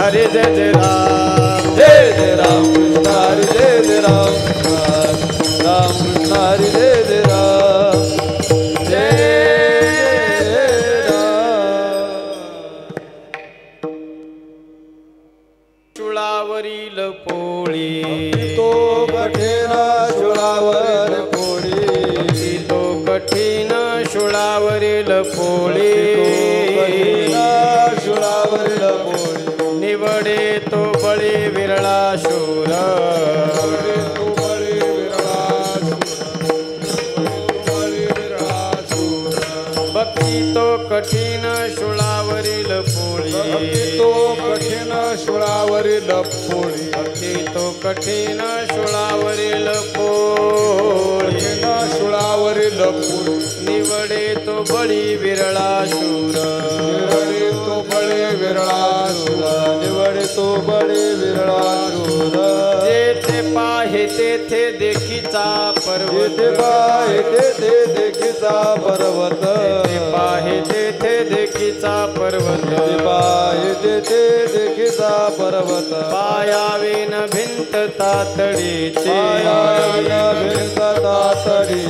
हरे जय जय राम जय जय राम कृष्ण हरे जय जय राम राम कृष्ण हरे जय जय राम जय राम। शुळावरील पोळी तो कठीण शुळावर पोळी तो कठीण शुळावरील पोळी शुळावरील पोळी निवडे तो बळी विरळा शूर भक्ती तो कठीण शुळावरील पोळी तो कठीण शुळावरील पोळी भक्ती तो कठीण शुळावरील पोळी शुळावरील पोळी निवडे तो बळी विरळा शूर निवडे तो बळी विरळा शूर निवडे तो बळी विरळा शूर जेथे पाहे तेथे देखीचा पर्वत पाहे तेथे देखीचा पर्वत पाहे तेथे देखीचा पर्वत पाहे तेथे देखीचा पर्वत पायावे न भिंत तातडीची भिंत तातडी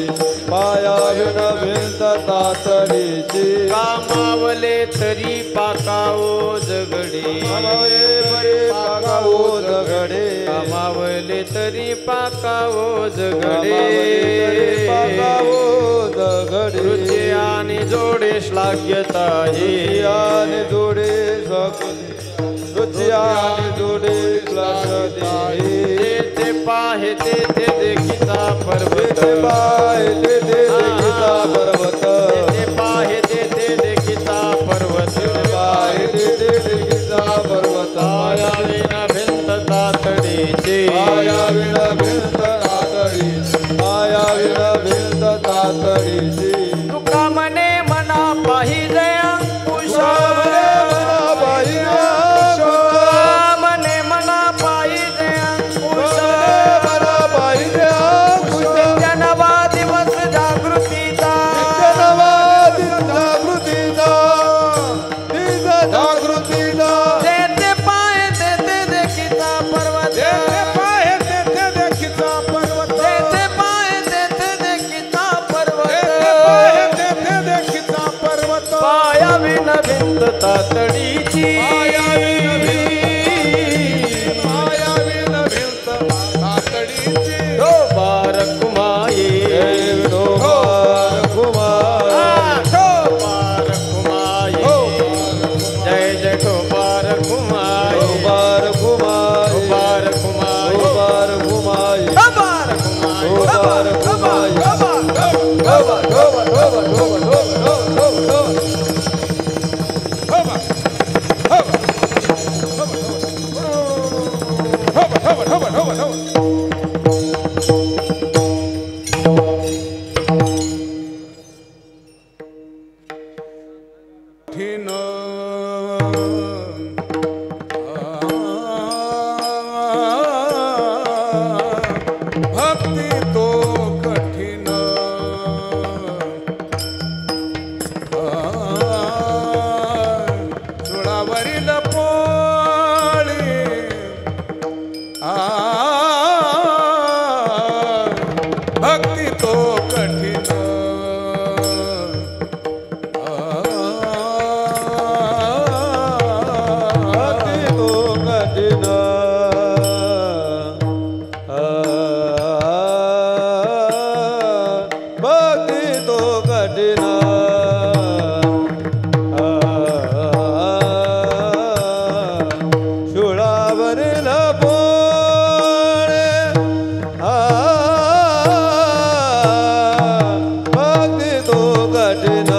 पायावे न भिंत तातडीची कामावले तरी पाकावो जगडे बरे पाकावो जगडे कामावले तरी पाकावो जगडे पाकावो जगडे रुचे आणि जोडे श्लाघ्यता हे आणि जोडे रुची आणि जोडे तेथे पाहे तेथे देखीचा पर्वत पाहे तेथे देखीचा पर्वत तेथे पाहे तेथे देखीचा पर्वत पाहे तेथे देखीचा पर्वत पायावे न भिंत तातडीची पायावे न भिंत तातडीची पायावे न भिंत तातडीची तुका मने मना पाहिजे अंकुश मने मना पाहिजे अंकुश नवा दिवस जागृतीचा तेथे पाहे तेथे देखीचा पर्वत तातडीची मायावी भिंत तातडीची बारकुमाई बारकुमाई जय जय ठो बारकुमाई बारकुमाई भक्ती तो कठीण चुळावरील पोळी भक्ती तो कठीण भक्ती तो कठीण चुळावरील पोळी भक्ती तो कठीण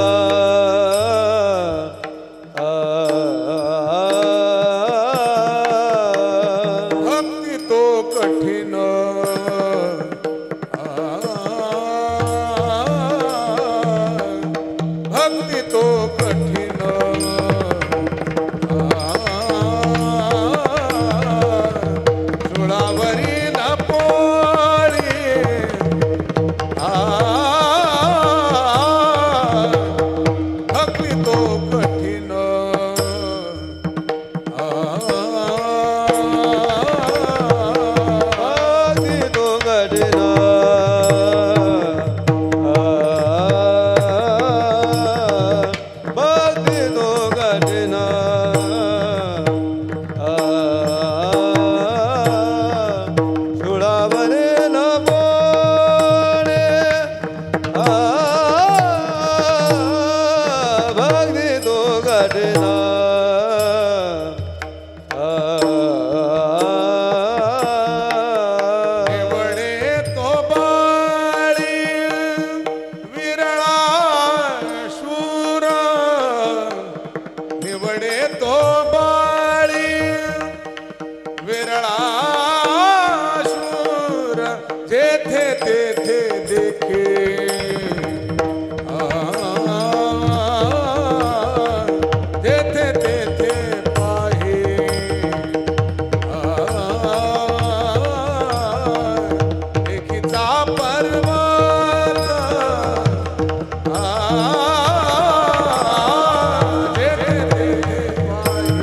जेथे तेथे देखे जेथे तेथे पाहे लेखीचा पर्वत जेथे तेथे पाहे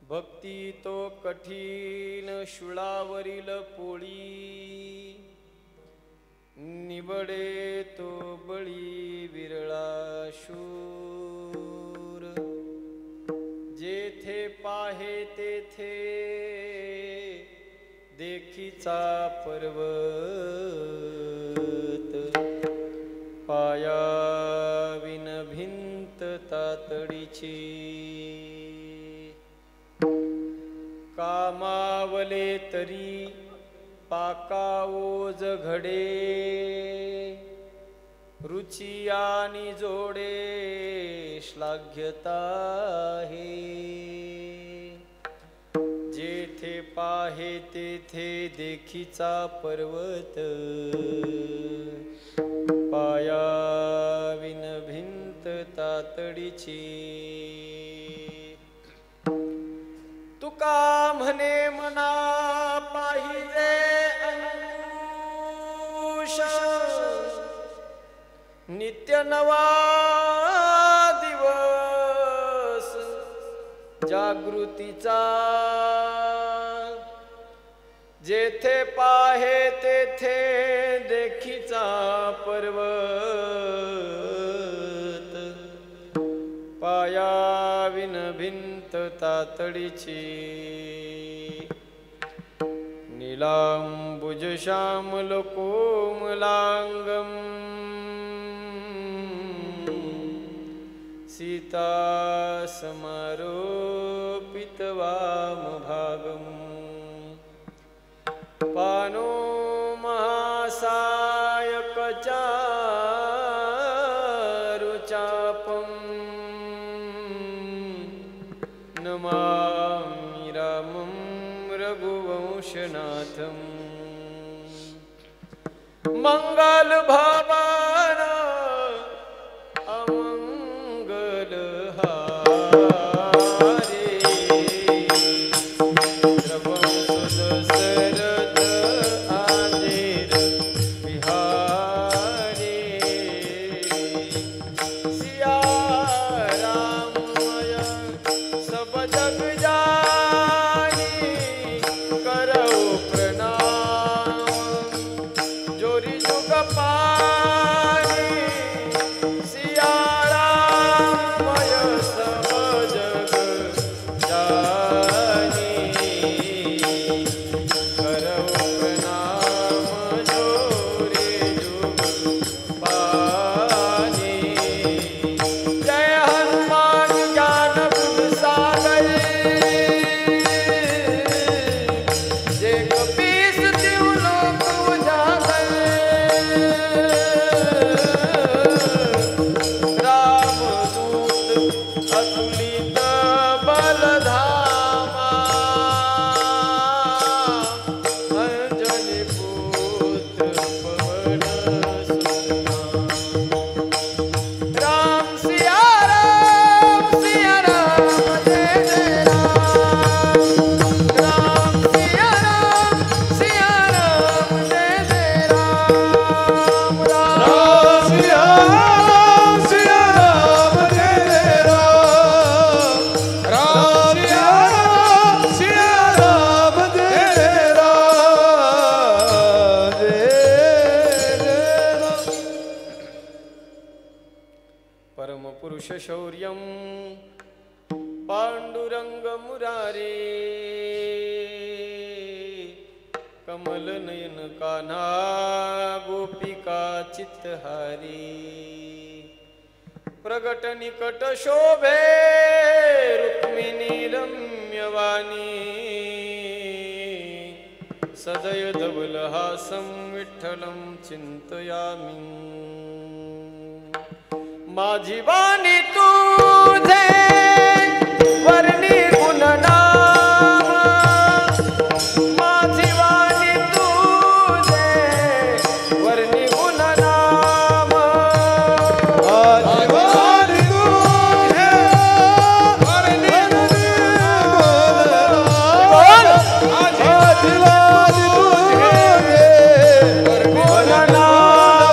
भक्ती तो कठीण शुळावरील पोळी, निबडे तो बळी विरळा शूर, जेथे पाहे तेथे देखीचा पर्वत, पाया विन तातडीची कामावले तरी पाकाओज घडे रुची आणि जोडे श्लाघ्यता आहे जेथे पाहे तेथे देखीचा पर्वत पायाविन भिंत तातडीची तुका म्हणे मना पाहिजे अंकुश नित्य नवा दिवस जागृतीचा जेथे पाहे तेथे देखीचा पर्वत पायाविन भिंत तातडीची नीलांबुज श्यामल कोमलांगम सीता समारोपित वामभागम पानो महासायक चारुचापम नमामि रामं रघुवंशनाथं मंगल भवन अमंगल हारे रघुवंश दशरथ आदेर बिहारी सिया राममय सब जग जानी करो प्रणाम जोरी जुग पानी सिया राममय सब जग जानी करो प्रणाम जोरी जुग पानी जय हनुमान ज्ञान गुण सागर जे कपीस तिउ लोक उजागर रामदूत अतुलित बलधामा अंजनी पुत्र पवन सुत राम सिया राम जय जय राम सिया राम जय जय राम राम सिया राम जय जय राम सिया राम जय जय राम जय जय राम परम पुरुष शौर्यं पांडुरंग मुरारे कमल नयन कान्हा गोपिका चित्तहारी प्रगट निकट शोभे रुक्मिणी रम्यवाणी सदय धवलहासं विठ्ठलं चिंतयामि माझी वाणी तुझे वर्णी गुणनाम माझी वाणी तुझे वर्णी गुणनाम आजीवन तुझे वर्णी गुणनाम आजीवन तुझे वर्णी गुणनाम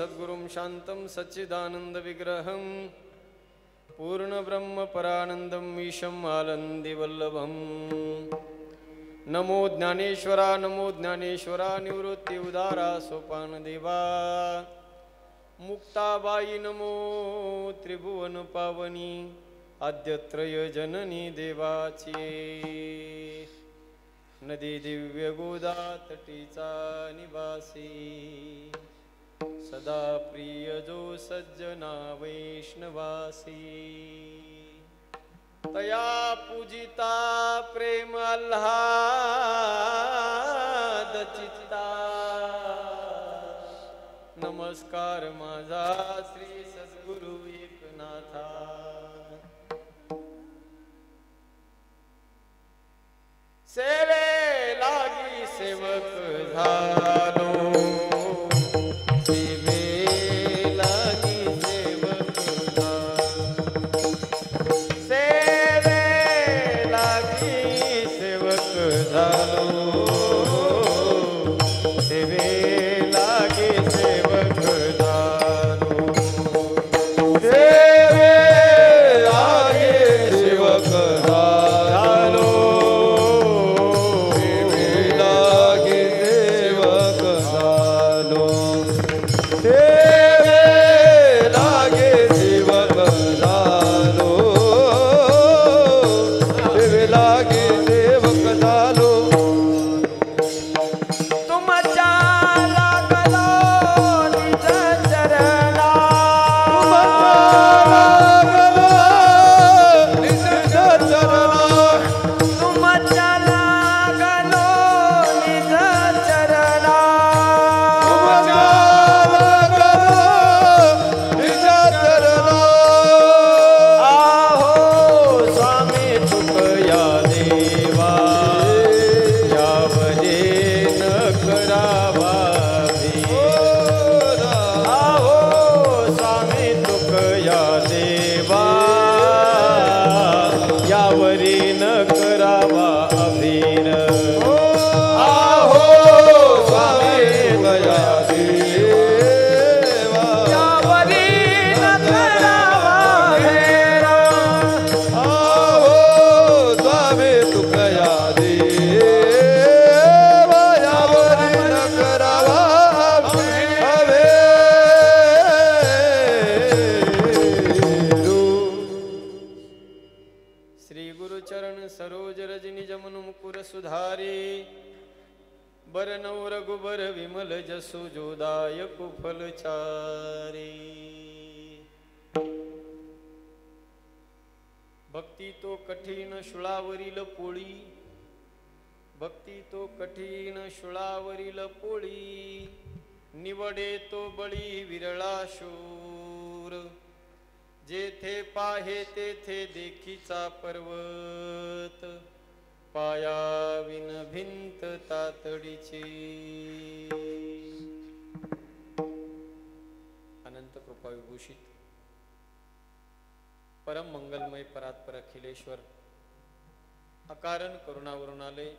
सद्गुरुं शान्तं सच्चिदानन्दविग्रहं पूर्णब्रह्मपरानन्दं ईशम् आनन्दिवल्लभम् नमो ज्ञानेश्वरा निवृत्ति उदारा सोपानदेवा मुक्ताबाई नमो त्रिभुवन पावनी आद्यत्रय जननी देवाची नदी दिव्य गोदा तटीचा निवासी सदा प्रिय जो सज्जना वैष्णवासी तया पूजिता प्रेम आल्हाद चित्ता नमस्कार माझा श्री सद्गुरु एकनाथा सेवे लागी सेवक झालो सेवे लागी सेवक सेवे लागी सेवक झालो सेवे लागी सेवक झालो सेवे लागी सेवक झालो भक्ती तो कठीण शुळावरील पोळी भक्ती तो कठीण शुळावरील पोळी निवडे तो बळी विरळा शूर जेथे पाहे तेथे देखीचा पर्वत पायाविन भिंत तातडीची अनंत कृपा विभूषित परम मंगलमय परात्पर अखिलेश्वर अकारण करुणावरुणालय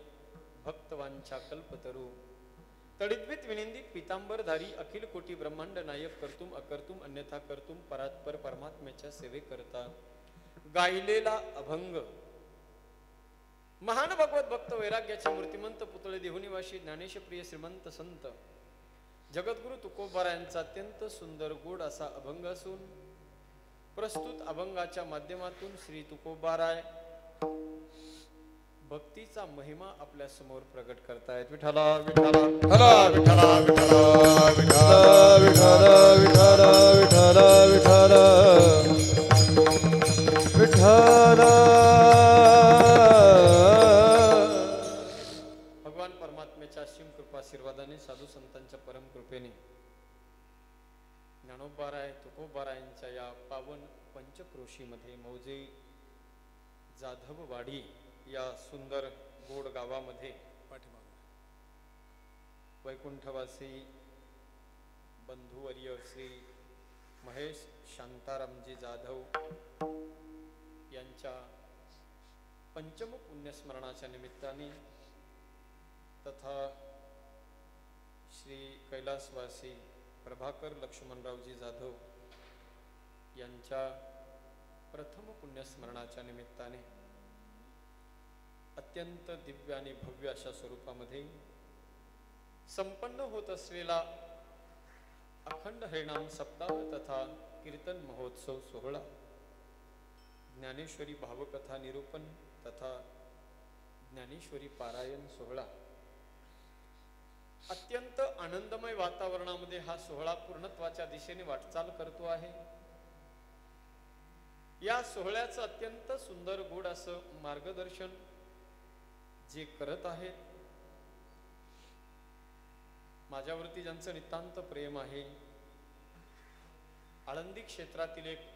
भक्तवांछा कल्पतरू तडिद्वित विनिंदित पीतांबरधारी अखिल कोटी ब्रह्मांड नायक कर्तुम अकर्तुम अन्यथा कर्तुम परात्पर परमात्म्याच्या सेवेकरता गायलेला अभंग महान भगवत भक्त वैराग्याच्या मूर्तिमंत पुतळे देहुनिवासी ज्ञानेशप्रिय श्रीमंत संत जगद्गुरु तुकोबारायांचा अत्यंत सुंदर गोड असा अभंग असून प्रस्तुत अभंगाच्या माध्यमातून श्री तुकोबाराय भक्तीचा महिमा आपल्या समोर प्रकट करतायत. विठ्ठला विठ्ठला विठ्ठला विठ्ठला विठ्ठला विठ्ठला विठ्ठला विठ्ठला विठ्ठला. भगवान परमात्म्याच्या असीम कृपा आशीर्वादाने साधू संतांच्या परम कृपेने ज्ञानोबाराय तुकोबारायांच्या या पावन पंचक्रोशीमध्ये मौजे जाधववाडी या सुंदर गोड गावामध्ये वैकुंठवासी बंधुवर्य श्री महेश शांतारामजी जाधव यांच्या पंचम पुण्यस्मरणाच्या निमित्ताने तथा श्री कैलासवासी प्रभाकर लक्ष्मणरावजी जाधव यांच्या प्रथम पुण्यस्मरणाच्या निमित्ताने अत्यंत दिव्य आणि भव्य अशा स्वरूपामध्ये संपन्न होत असलेला अखंड हरिनाम सप्ताह तथा कीर्तन महोत्सव सोहळा, ज्ञानेश्वरी भावकथा निरूपण तथा ज्ञानेश्वरी पारायण सोहळा अत्यंत आनंदमय वातावरणामध्ये हा सोहळा पूर्णत्वाच्या दिशेने वाटचाल करतो आहे। या सोहळ्याचं अत्यंत सुंदर गोड असं मार्गदर्शन जे करत आहेत, माझ्यावरती ज्यांचं नितांत प्रेम आहे, आळंदी क्षेत्रातील एक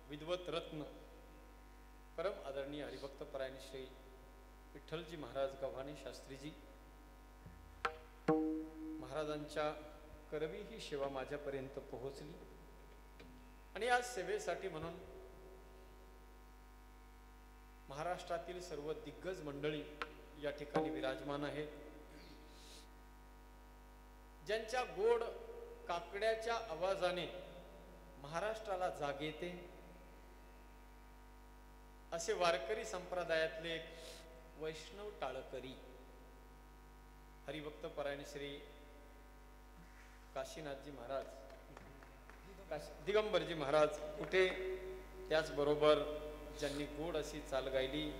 विद्वत रत्न परम आदरणीय हरिभक्त परायण श्री विठ्ठलजी महाराज गव्हाणे शास्त्रीजी महाराजांच्या करवी ही सेवा माझ्यापर्यंत पोहोचली आणि या सेवेसाठी म्हणून महाराष्ट्रातील सर्व दिग्गज मंडळी या ठिकाणी विराजमान आहेत, ज्यांच्या गोड काकड्याच्या आवाजाने महाराष्ट्राला जाग येते असे वारकरी संप्रदायातले एक वैष्णव टाळकरी हरिभक्त परायण श्री काशीनाथजी महाराज, दिगंबरजी महाराज कुठे, त्याचबरोबर ज्यांनी गोड अशी चाल गायली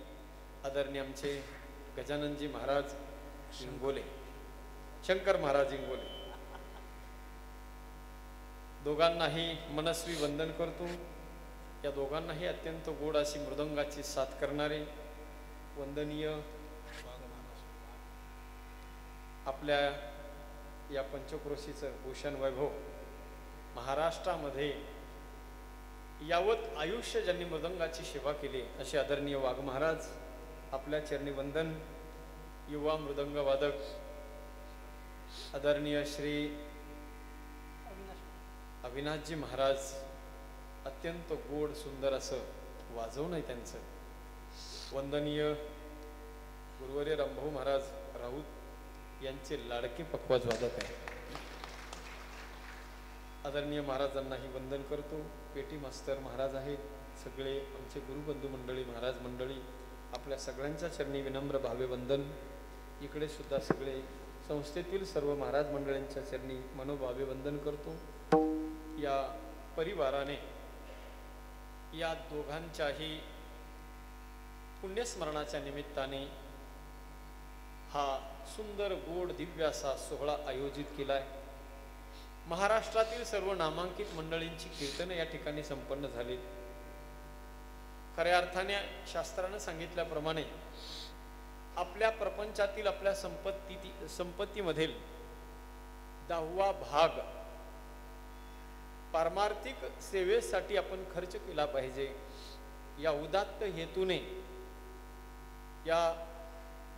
आदरणीय आमचे गजाननजी महाराज इंगोले, शंकर महाराज इंगोले, दोघांनाही मनस्वी वंदन करतो। या दोघांनाही अत्यंत गोड अशी मृदंगाची साथ करणारे वंदनीय आपल्या या पंचक्रोशीचं भूषण वैभव, महाराष्ट्रामध्ये यावत आयुष्य ज्यांनी मृदंगाची सेवा केली असे आदरणीय वाघ महाराज, आपल्या चरणी वंदन। युवा मृदंग वादक आदरणीय श्री अविनाशजी महाराज, अत्यंत गोड सुंदर असं वाजवण आहे त्यांचं। वंदनीय गुरुवर्य रामभाऊ महाराज राऊत यांचे लाडके पखवाज वादक आहे, आदरणीय महाराजांनाही वंदन करतो। पेटी मास्तर महाराज आहेत, सगळे आमचे गुरुबंधू मंडळी, महाराज मंडळी, आपल्या सगळ्यांच्या चरणी विनम्र भावे वंदन। इकडे सुद्धा सगळे संस्थेतील सर्व महाराज मंडळींच्या चरणी मनोभावे वंदन करतो। या परिवाराने या दोघांच्याही पुण्यस्मरणाच्या निमित्ताने हा सुंदर गोड दिव्य असा सोहळा आयोजित केलाय। महाराष्ट्रातील सर्व नामांकित मंडळींची कीर्तन या ठिकाणी संपन्न झाली। खऱ्या अर्थाने शास्त्राने सांगितल्याप्रमाणे आपल्या प्रपंचातील आपल्या संपत्तीमधील 10वा भाग पारमार्थिक सेवेसाठी आपण खर्च केला पाहिजे। या उदात्त हेतूने या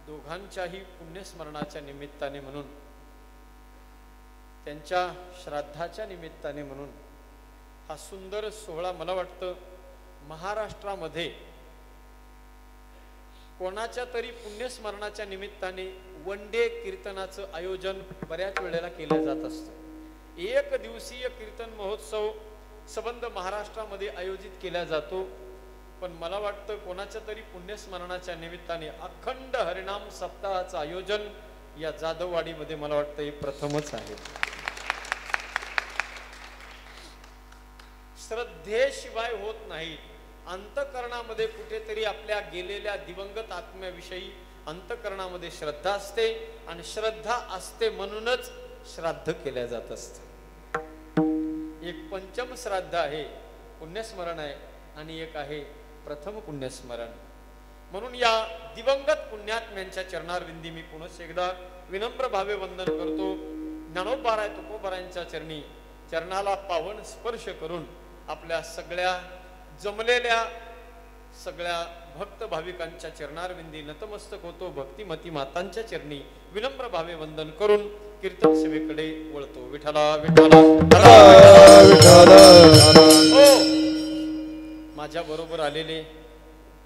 दोघांच्याही पुण्यस्मरणाच्या निमित्ताने म्हणून, त्यांच्या श्राद्धाच्या निमित्ताने म्हणून हा सुंदर सोहळा, मला वाटतं महाराष्ट्रामध्ये कोणाच्या तरी पुण्यस्मरणाच्या निमित्ताने वन डे कीर्तनाचं आयोजन बऱ्याच वेळेला केलं जात असतं। एक दिवसीय कीर्तन महोत्सव संबंध महाराष्ट्रामध्ये आयोजित केला जातो, पण मला वाटतं कोणाच्या तरी पुण्यस्मरणाच्या निमित्ताने अखंड हरिनाम सप्ताहाचं आयोजन या जाधववाडीमध्ये मला वाटतं हे प्रथमच आहे। श्रद्धेशिवाय होत नाही, अंतःकरणामध्ये कुठेतरी आपल्या गेलेल्या दिवंगत आत्म्याविषयी अंतःकरणामध्ये श्रद्धा असते आणि श्रद्धा असते म्हणूनच श्राद्ध केल्या जात असतं। एक पंचम श्राद्ध आहे, पुण्यस्मरण आहे, आणि एक आहे प्रथम पुण्यस्मरण। म्हणून या दिवंगत पुण्यात्म्यांच्या चरणारविंदी मी पुन्हा एकदा विनम्र भावे वंदन करतो। ज्ञानोबाराय तुकोबारायांच्या चरणी चरणाला पावन स्पर्श करून आपल्या सगळ्या जमलेल्या सगळ्या भक्त भाविकांच्या चरणारविंदी नतमस्तक होतो। भक्तिमती मातांच्या चरणी विनम्र भावे वंदन करून कीर्तन सेवेकडे वळतो। विठ्ठला विठ्ठला माझ्या बरोबर आलेले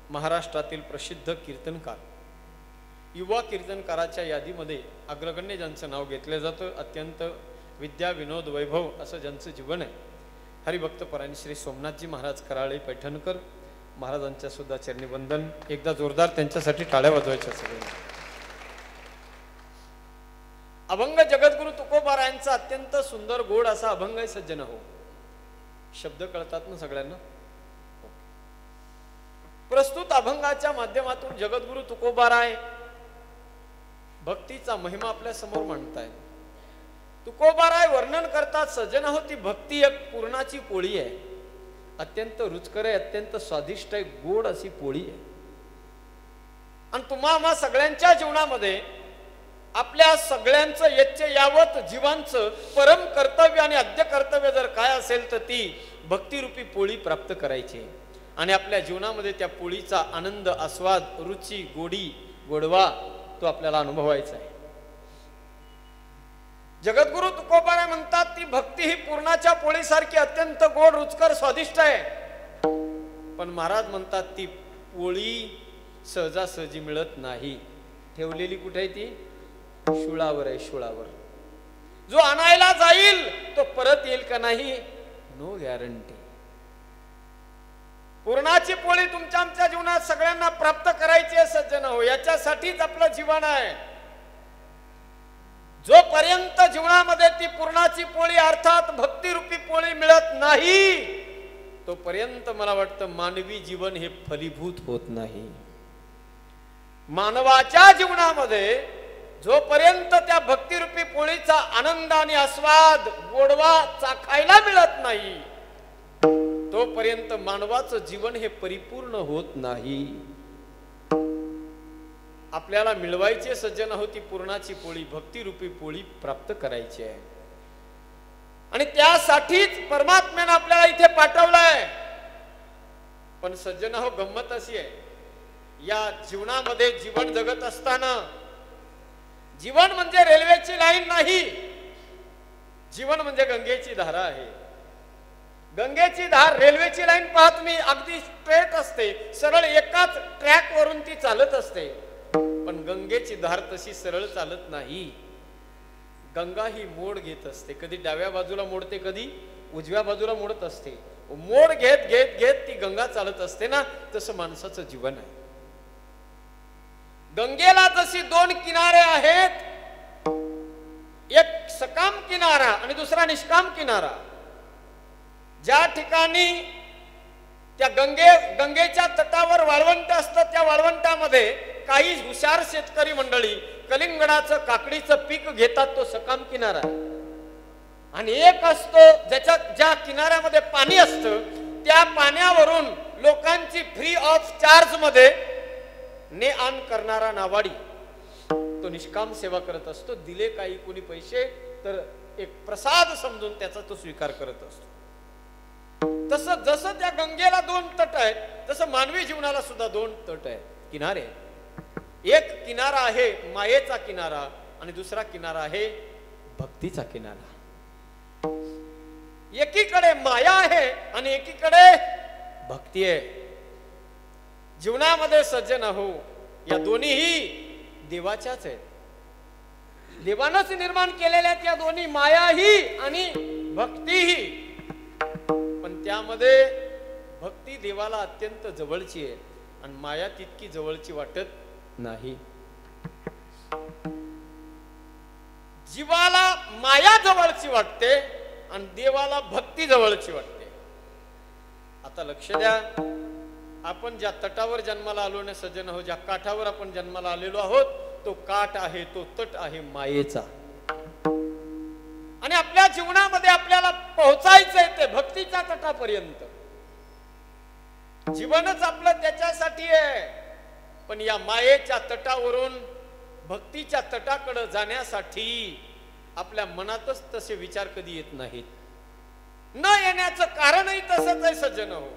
महाराष्ट्रातील प्रसिद्ध कीर्तनकार, युवा कीर्तनकाराच्या यादीमध्ये अग्रगण्य ज्यांचं नाव घेतलं जातं, अत्यंत विद्या विनोद वैभव असं ज्यांचं जीवन आहे, हरिभक्त परायण श्री सोमनाथजी महाराज कराळे पैठणकर महाराजांच्या सुद्धा चरणी वंदन. एकदा जोरदार त्यांच्यासाठी टाळ्या वाजवायच्या सगळ्यांनी. अभंग जगद्गुरु तुकोबारायांचा अत्यंत सुंदर गोड असा अभंग आहे सज्जन हो. शब्द कळतात ना सगळ्यांना? प्रस्तुत अभंगाच्या माध्यमातून जगद्गुरु तुकोबाराय भक्तीचा महिमा आपल्या समोर मांडताय. तुकोबाराय वर्णन करतात सज्जन हो, ती भक्ती एक पूर्णाची पोळी आहे, अत्यंत रुचकर आहे, अत्यंत स्वादिष्ट आहे, गोड अशी पोळी आहे. आणि तुम्हा आम्हा सगळ्यांच्या जीवनामध्ये आपल्या सगळ्यांचं यच्च यावत जीवांचं परम कर्तव्य आणि आद्य कर्तव्य जर काय असेल तर ती भक्तिरूपी पोळी प्राप्त करायची. आणि आपल्या जीवनामध्ये त्या पोळीचा आनंद, आस्वाद, रुची, गोडी, गोडवा तो आपल्याला अनुभवायचा आहे. जगद्गुरु तुकोबाराय म्हणतात ती भक्ती ही पूर्णाच्या पोळीसारखी अत्यंत गोड, रुचकर, स्वादिष्ट आहे. पण महाराज म्हणतात ती पोळी सहजासहजी मिळत नाही. ठेवलेली कुठे आहे? ती शुळावर आहे, शुळावर. जो आणायला जाईल तो परत येईल का नाही, नो गॅरंटी. पूर्णाची पोळी तुमच्या आमच्या जीवनात सगळ्यांना प्राप्त करायची आहे सज्जन हो. याच्यासाठीच आपलं जीवन आहे. जोपर्यंत जीवनामध्ये ती पूर्णाची पोळी अर्थात भक्तिरूपी पोळी मिळत नाही तोपर्यंत मला वाटतं मानवी जीवन हे फलीभूत होत नाही. मानवाच्या जीवनामध्ये जोपर्यंत त्या भक्तिरूपी पोळीचा आनंद आणि आस्वाद, गोडवा चाखायला मिळत नाही तोपर्यंत मानवाचं जीवन हे परिपूर्ण होत नाही. आपल्याला मिळवायची सज्जन होती पूर्णाची पोळी, भक्तिरूपी पोळी प्राप्त करायची आहे. आणि त्यासाठीच परमात्म्याने आपल्याला इथे पाठवलंय. पण सज्जन हो, गंमत अशी आहे, या जीवनामध्ये जीवन जगत असताना जीवन म्हणजे रेल्वेची लाईन नाही, जीवन म्हणजे गंगेची धारा आहे. गंगेची धार, रेल्वेची लाईन पहा तुम्ही, अगदी स्ट्रेट असते, सरळ एकाच ट्रॅक वरून ती चालत असते. पण गंगेची धार तशी सरळ चालत नाही. गंगा ही मोड घेत असते, कधी डाव्या बाजूला मोडते, कधी उजव्या बाजूला मोडत असते. मोड घेत घेत घेत ती गंगा चालत असते ना, तसं माणसाचं जीवन आहे. गंगेला जशी दोन किनारे आहेत, एक सकाम किनारा आणि दुसरा निष्काम किनारा. ज्या ठिकाणी त्या गंगेच्या तटावर वाळवंट असतं, त्या वाळवंटामध्ये काही हुशार शेतकरी मंडळी कलिंगडाचं, काकडीचं पीक घेतात, तो सकाम किनारा. आणि एक असतो ज्या किनाऱ्यामध्ये पाणी असतं, त्या पाण्यावरून लोकांची फ्री ऑफ चार्ज मध्ये ने आण करणारा नावाडी, तो निष्काम सेवा करत असतो. दिले काही कोणी पैसे तर एक प्रसाद समजून त्याचा तो स्वीकार करत असतो. तसं जसं त्या गंगेला दोन तट आहेत तसं मानवी जीवनाला सुद्धा दोन तट आहेत, किनारे. एक किनारा आहे मायेचा किनारा आणि दुसरा किनारा आहे भक्तीचा किनारा. एकीकडे माया आहे आणि एकीकडे भक्ती आहे. जीवनामध्ये सज्जन हो, या दोन्हीही देवाच्याच आहेत, देवानंच निर्माण केलेल्या त्या दोन्ही, मायाही आणि भक्तीही. पण त्यामध्ये भक्ती देवाला अत्यंत जवळची आहे आणि माया तितकी जवळची वाटत नाही. जीवाला माया जवळची वाटते आणि देवाला भक्ती जवळची वाटते. आता लक्ष द्या, आपण ज्या तटावर जन्माला आलो ना सज्जन हो, ज्या काठावर आपण जन्माला आलेलो आहोत, तो काठ आहे, तो तट आहे मायेचा. आणि आपल्या जीवनामध्ये आपल्याला पोहोचायचंय ते भक्तीच्या तटापर्यंत. जीवनच आपलं त्याच्यासाठी आहे. पण या मायेच्या तटावरून भक्तीच्या तटाकडे जाण्यासाठी आपल्या मनातच तसे विचार कधी येत नाहीत. न येण्याचं कारणही तसंच आहे सज्जन हो.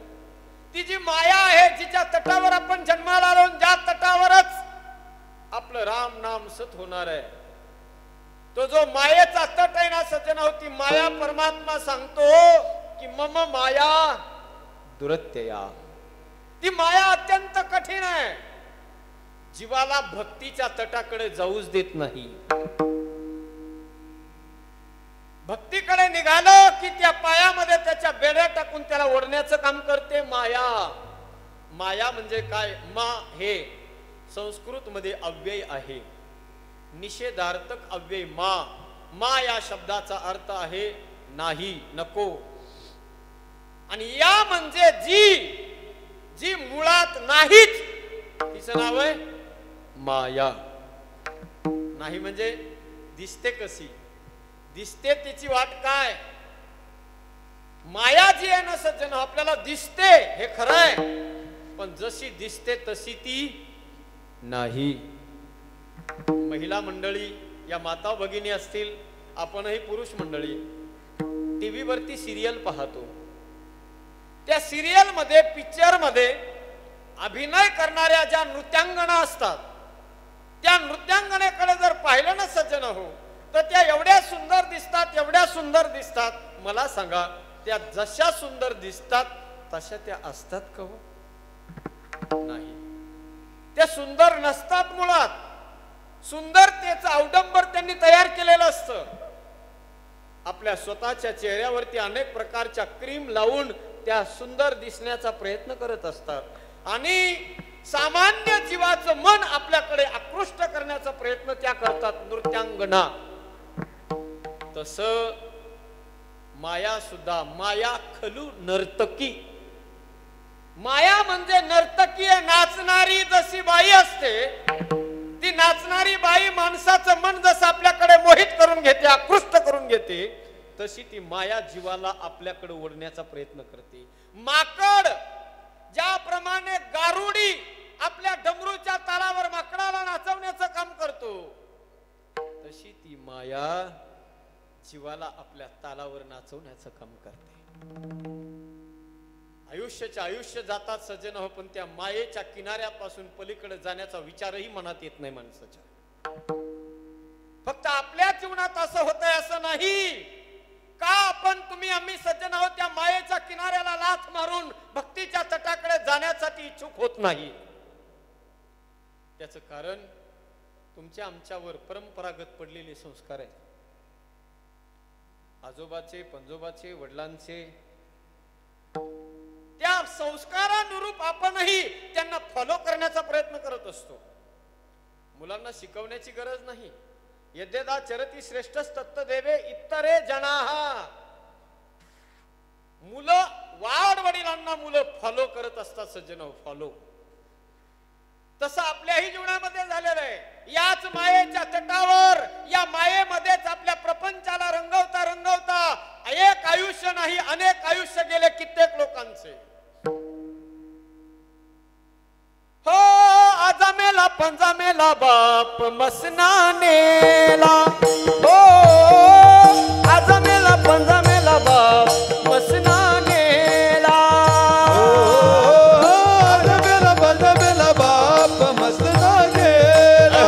ती जी माया आहे, जिच्या तटावर आपण जन्माला आलो, ज्या तटावरच आपलं राम नाम सत होणार आहे, तो जो मायेचा तट आहे ना सज्जन हो, ती माया परमात्मा सांगतो की मम माया दुरत्यया. ती माया अत्यंत कठीण आहे, जीवाला भक्तीच्या तटाकडे जाऊच देत नाही. भक्तीकडे निघालं की त्या पायामध्ये त्याच्या बेड्या टाकून त्याला ओढण्याचं काम करते माया. माया म्हणजे काय? मा हे संस्कृत मध्ये अव्यय आहे, निषेधार्थक अव्यय. मा मा या शब्दाचा अर्थ आहे नाही, नको. आणि या म्हणजे जी जी मुळात नाहीच, तिचं नाव आहे माया. नाही म्हणजे दिसते कशी? दिसते तिची वाट काय? माया जी आहे ना सज्जन, आपल्याला दिसते हे खरं आहे, पण जशी दिसते तशी ती नाही. महिला मंडळी, या माता भगिनी असतील, आपणही पुरुष मंडळी टीव्ही वरती सिरियल पाहतो. त्या सिरियल मध्ये, पिक्चर मध्ये अभिनय करणाऱ्या ज्या नृत्यांगना असतात, त्या नृत्यांगनेकडे जर पाहिलं ना सज्जन हो, तर त्या एवढ्या सुंदर दिसतात, एवढ्या सुंदर दिसतात. मला सांगा, त्या जशा सुंदर दिसतात तशा त्या असतात का हो? नाही, त्या सुंदर नसतात. मुळात सुंदरतेचं अवडंबर त्यांनी तयार केलेलं असतं. आपल्या स्वतःच्या चेहऱ्यावरती अनेक प्रकारच्या क्रीम लावून त्या सुंदर दिसण्याचा प्रयत्न करत असतात आणि सामान्य जीवाचं मन आपल्याकडे आकृष्ट करण्याचा प्रयत्न त्या करतात, नृत्यांगना. तसं माया सुद्धा, माया खलू नर्तकी. माया म्हणजे नर्तकी, नाचणारी जशी बाई असते, ती नाचणारी बाई माणसाचं मन जसं आपल्याकडे मोहित करून घेते, आकृष्ट करून घेते, तशी ती माया जीवाला आपल्याकडे ओढण्याचा प्रयत्न करते. माकड ज्याप्रमाणे गारुडी आपल्या डमरूच्या तालावर माकडाला नाचवण्याचं काम करतो, तशी ती माया जीवाला आपल्या तालावर नाचवण्याचं काम करते. आयुष्याचे आयुष्य जातात सज्जन हो, पण त्या मायेच्या किनाऱ्यापासून पलीकडे जाण्याचा विचारही मनात येत नाही माणसाच्या. फक्त आपल्या जीवनात असं होतंय असं नाही का? आपण, तुम्ही, आम्ही सज्जन आहोत, त्या मायेच्या किनाऱ्याला लाथ मारून भक्तीच्या तटाकडे जाण्यासाठी इच्छुक होत नाही. त्याचं कारण तुमच्या आमच्यावर परंपरागत पडलेले संस्कार आहेत. आजोबाचे, पंजोबाचे, वडिलांचे. त्या संस्कारानुरूप आपणही त्यांना फॉलो करण्याचा प्रयत्न करत असतो. मुलांना शिकवण्याची गरज नाही. यद्यदा चरती श्रेष्ठस्तत्त देवे इतरे जनाः. मुलं, वाढ वडिलांना मुलं फॉलो करत असतात सज्जन, फॉलो. तसं आपल्याही जीवनामध्ये झालेलं आहे. याच मायेच्या तटावर, या मायेमध्येच आपल्या प्रपंचाला रंगवता रंगवता एक आयुष्य नाही, अनेक आयुष्य गेले कित्येक लोकांचे. हो, आजा मेला पंजा मेला बाप मसनानेला. हो, आजा मेला पंजा मेला बाप मसनानेला. आजा मेला पंजा मेला बाप मसना गेला.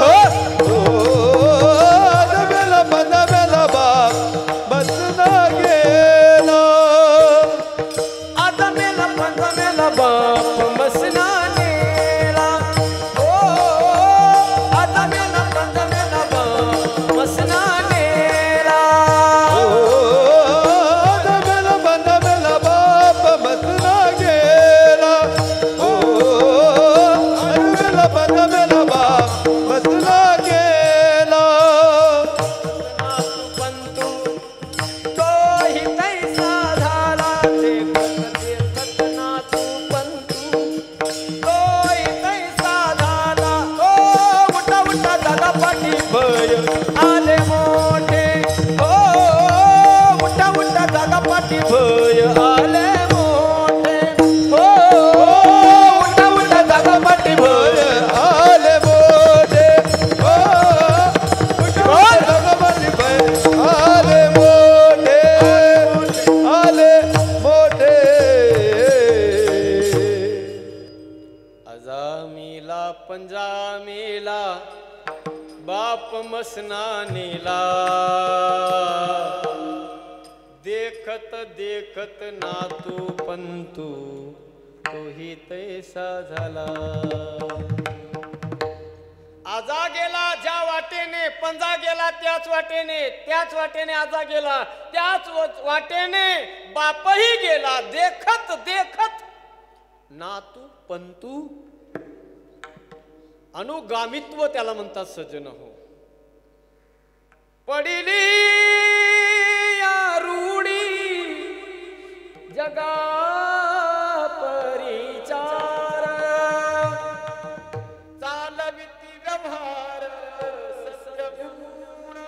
आजा मेला पंजा मेला बाप मसना गेला. आजा मेला पंजा मेला बाप मसना पंजामेला बाप मसनानेला. देखत देखत नातू पंतू तोही तैसा झाला. आजा गेला ज्या वाटेने पंजा गेला त्याच वाटेने आजा गेला त्याच वाटेने बापही गेला देखत देखत नातू पंतू अनुगामित्व त्याला म्हणतात सज्जन हो. पडिली या रूढी जगा परिचार चालविती व्यवहार सत्यगुण.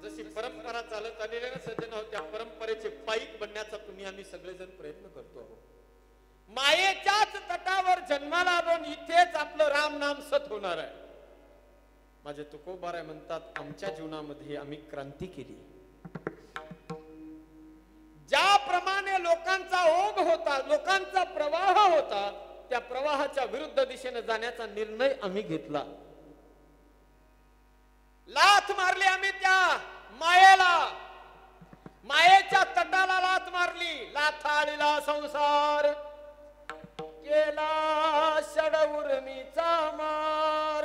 जशी परंपरा चालत आलेली ना सज्जन आहोत त्या परंपरेचे पाईक बनण्याचा तुम्ही आम्ही सगळेजण प्रयत्न करतो आहोत. मायेच्याच तटावर जन्माला आलो इथेच आपलं राम नाम सत होणार आहे. माझे तुकोबाराय म्हणतात आमच्या जीवनामध्ये आम्ही क्रांती केली. ज्याप्रमाणे लोकांचा ओघ होता लोकांचा प्रवाह होता त्या प्रवाहाच्या विरुद्ध दिशेने जाण्याचा निर्णय आम्ही घेतला. लाथ मारली आम्ही त्या मायेला मायेच्या तटाला लाथ मारली. लाथाळीला संसार केला षडउर्मीचा मार.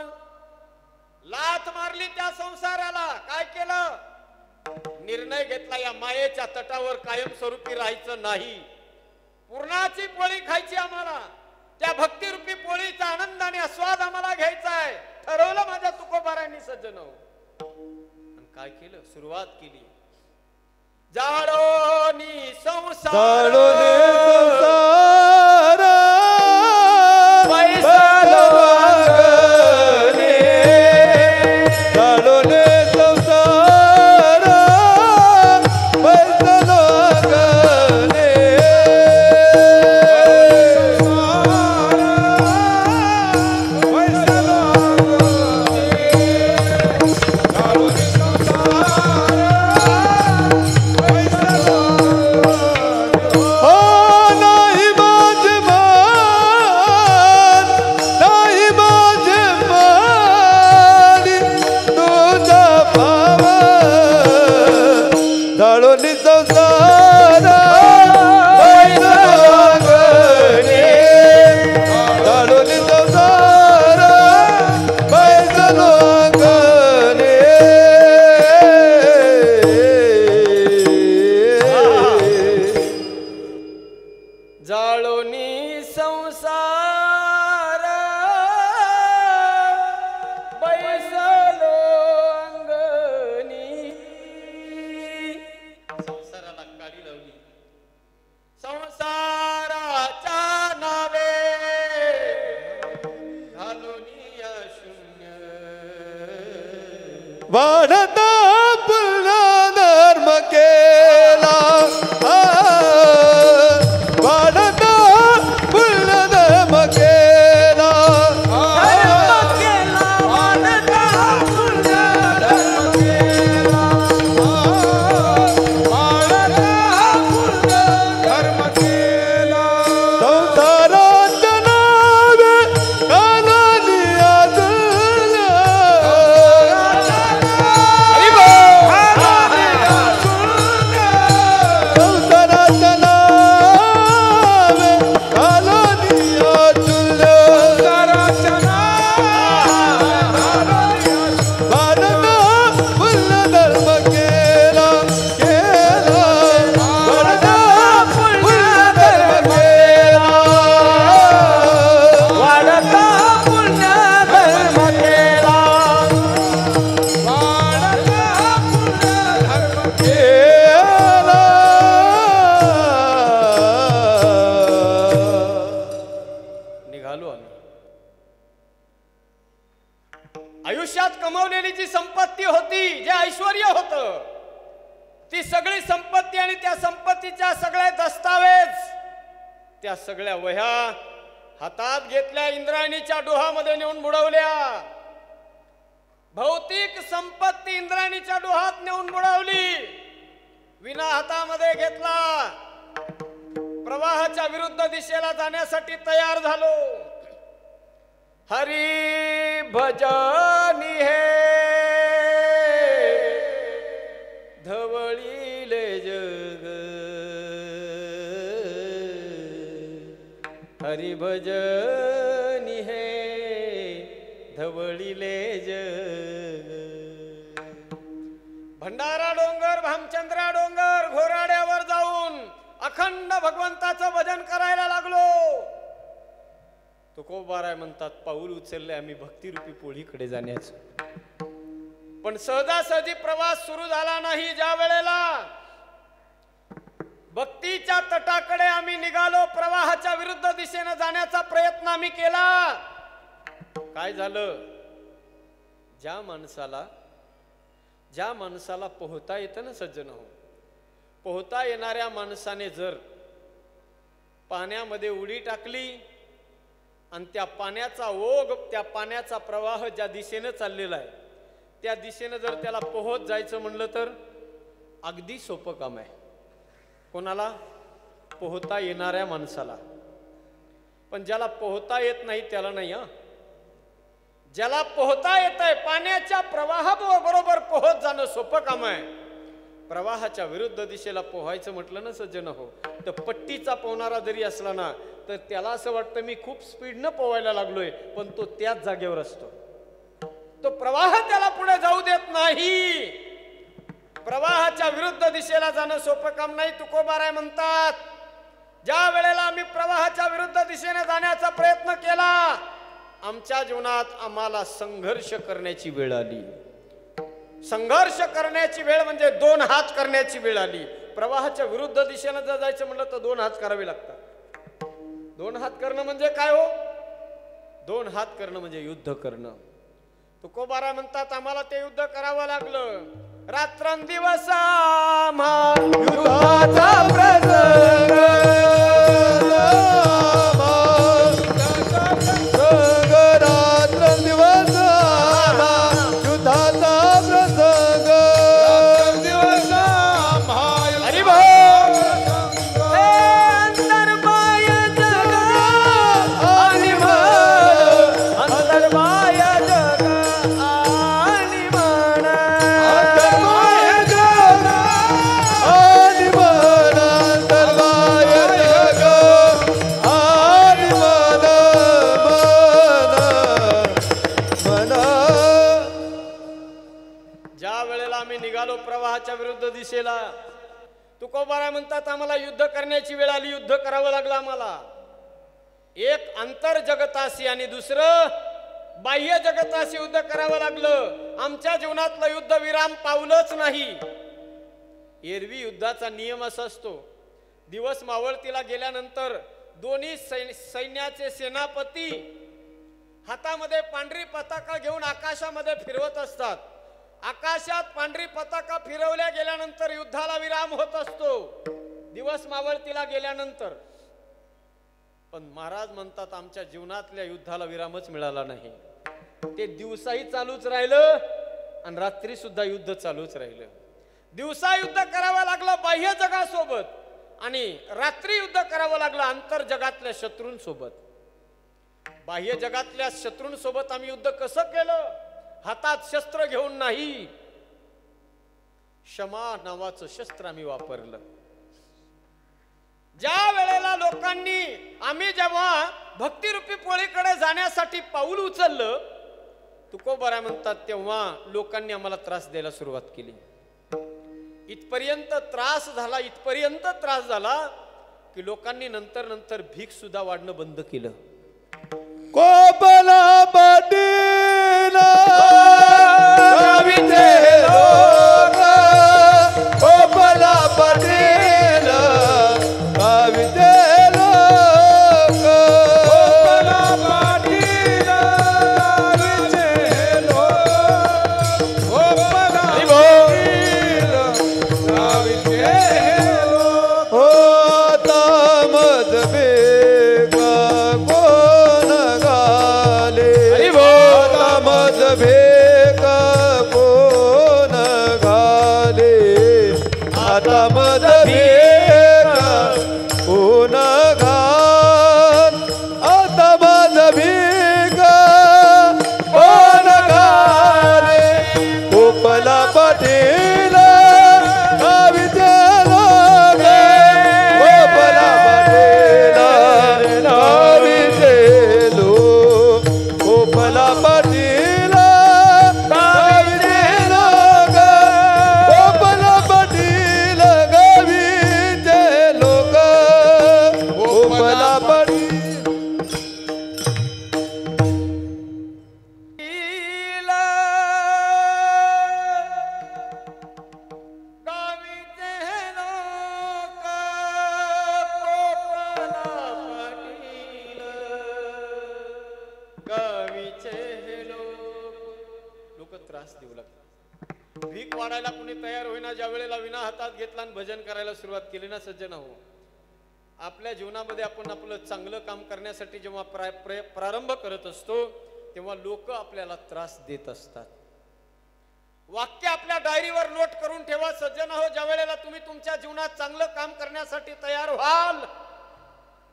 लाथ मारली त्या संसाराला. काय केलं? निर्णय घेतला या मायेच्या तटावर कायमस्वरूपी राहायचं नाही. पूर्णाची पोळी खायची आम्हाला. त्या भक्तिरूपी पोळीचा आनंदाने आस्वाद आम्हाला घ्यायचा आहे. ठरवलं माझ्या तुकोबारायांनी सज्जन. काय केलं? सुरुवात केली. जाळोनी संसार वाढता पुन्हा धर्म केला. वाढता पुन्हा धर्म केला. संसाराच्या नावे कानाली आजला. आयुष्यात कमवलेली जी संपत्ती होती जे ऐश्वर्य होतं ती सगळी संपत्ती आणि त्या संपत्तीच्या सगळ्या दस्तावेज त्या सगळ्या वह्या हातात घेतल्या इंद्रायणीच्या डोहामध्ये नेऊन बुडवल्या. भौतिक संपत्ती इंद्रायणीच्या डोहात नेऊन बुडवली. विना हातामध्ये घेतला. प्रवाहाच्या विरुद्ध दिशेला जाण्यासाठी तयार झालो. हरी भजनी हे धवळीले जग. हरी भजनी हे धवळीले जग. भगवंताचं भजन करायला लागलो. तुकोबाराय म्हणतात पाऊल उचलले आम्ही भक्तिरूपी पोळीकडे जाण्याचं. पण सहजासहजी प्रवास सुरू झाला नाही. ज्या वेळेला भक्तीच्या तटाकडे आम्ही निघालो, प्रवाहाच्या विरुद्ध दिशेने जाण्याचा प्रयत्न आम्ही केला. काय झालं? ज्या माणसाला पोहता येतं ना सज्जन हो, पोहता येणाऱ्या माणसाने जर पाण्यामध्ये उडी टाकली आणि त्या पाण्याचा ओघ, त्या पाण्याचा प्रवाह ज्या दिशेने चाललेला आहे त्या दिशेने जर त्याला पोहत जायचं म्हणलं तर अगदी सोपं काम आहे. कोणाला? पोहता येणाऱ्या माणसाला. पण ज्याला पोहता येत नाही त्याला नाही. ज्याला पोहता येत आहे, पाण्याच्या प्रवाहाबरोबर पोहत जाणं सोपं काम आहे. प्रवाहाच्या विरुद्ध दिशेला पोहायचं म्हटलं ना सज्जन हो, तर पट्टीचा पोहणारा जरी असला ना तर त्याला असं वाटतं मी खूप स्पीडनं पोहायला लागलोय, पण तो त्याच जागेवर असतो. तो प्रवाह त्याला पुढे जाऊ देत नाही. प्रवाहाच्या विरुद्ध दिशेला जाणं सोपं काम नाही. तुकोबाराय म्हणतात ज्या वेळेला आम्ही प्रवाहाच्या विरुद्ध दिशेने जाण्याचा प्रयत्न केला, आमच्या जीवनात आम्हाला संघर्ष करण्याची वेळ आली. संघर्ष करण्याची वेळ म्हणजे 2 हात करण्याची वेळ आली. प्रवाहाच्या विरुद्ध दिशेने जर जायचं म्हणलं तर 2 हात करावे लागतात. 2 हात करणं म्हणजे काय हो? 2 हात करणं म्हणजे युद्ध करणं. तुकोबाराय म्हणतात आम्हाला ते युद्ध करावं लागलं. रात्रंदिवस युद्धाचा प्रसंग, रात्रंदिवस युद्धाचा प्रसंग, प्रवाहाच्या विरुद्ध दिशेला. तुकोबाराय म्हणतात आम्हाला युद्ध करण्याची वेळ आली. युद्ध करावं लागलं आम्हाला. एक अंतर जगताशी आणि दुसरं बाह्य जगताशी युद्ध करावं लागलं. आमच्या जीवनातलं युद्ध विराम पावलंच नाही. एरवी युद्धाचा नियम असा असतो, दिवस मावळतीला गेल्यानंतर दोन्ही सैन्याचे सेनापती हातामध्ये पांढरी पताका घेऊन आकाशामध्ये फिरवत असतात. आकाशात पांढरी पताका फिरवल्या गेल्यानंतर युद्धाला विराम होत असतो, दिवस मावळतीला गेल्यानंतर. पण महाराज म्हणतात आमच्या जीवनातल्या युद्धाला विरामच मिळाला नाही. ते दिवसाही चालूच राहिलं आणि रात्री सुद्धा युद्ध चालूच राहिलं. दिवसा युद्ध करावं लागलं बाह्य जगासोबत आणि रात्री युद्ध करावं लागलं अंतर जगातल्या शत्रूंसोबत. बाह्य जगातल्या शत्रूंसोबत आम्ही युद्ध कसं केलं? हातात शस्त्र घेऊन नाही, क्षमा नावाचं शस्त्र आम्ही वापरलं. ज्या वेळेला लोकांनी आम्ही जेव्हा भक्तिरूपी पोळीकडे जाण्यासाठी पाऊल उचललं, तुकोबाराय म्हणतात तेव्हा लोकांनी आम्हाला त्रास द्यायला सुरुवात केली. इथपर्यंत त्रास झाला की लोकांनी नंतर भीक सुद्धा वाढणं बंद केलं. कोपला पाटील कोपला पाटील मागचे हे लोक त्रास देऊ लागतात. भीक वाढायला कुणी तयार होईना. ज्या वेळेला विना हातात घेतला आणि भजन करायला सुरुवात केली ना सज्जन हो, आपल्या जीवनामध्ये आपण आपलं चांगलं काम करण्यासाठी जेव्हा प्रारंभ करत असतो तेव्हा लोक आपल्याला त्रास देत असतात. वाक्य आपल्या डायरीवर नोट करून ठेवा सज्जन हो. ज्या वेळेला तुम्ही तुमच्या जीवनात चांगलं काम करण्यासाठी तयार व्हाल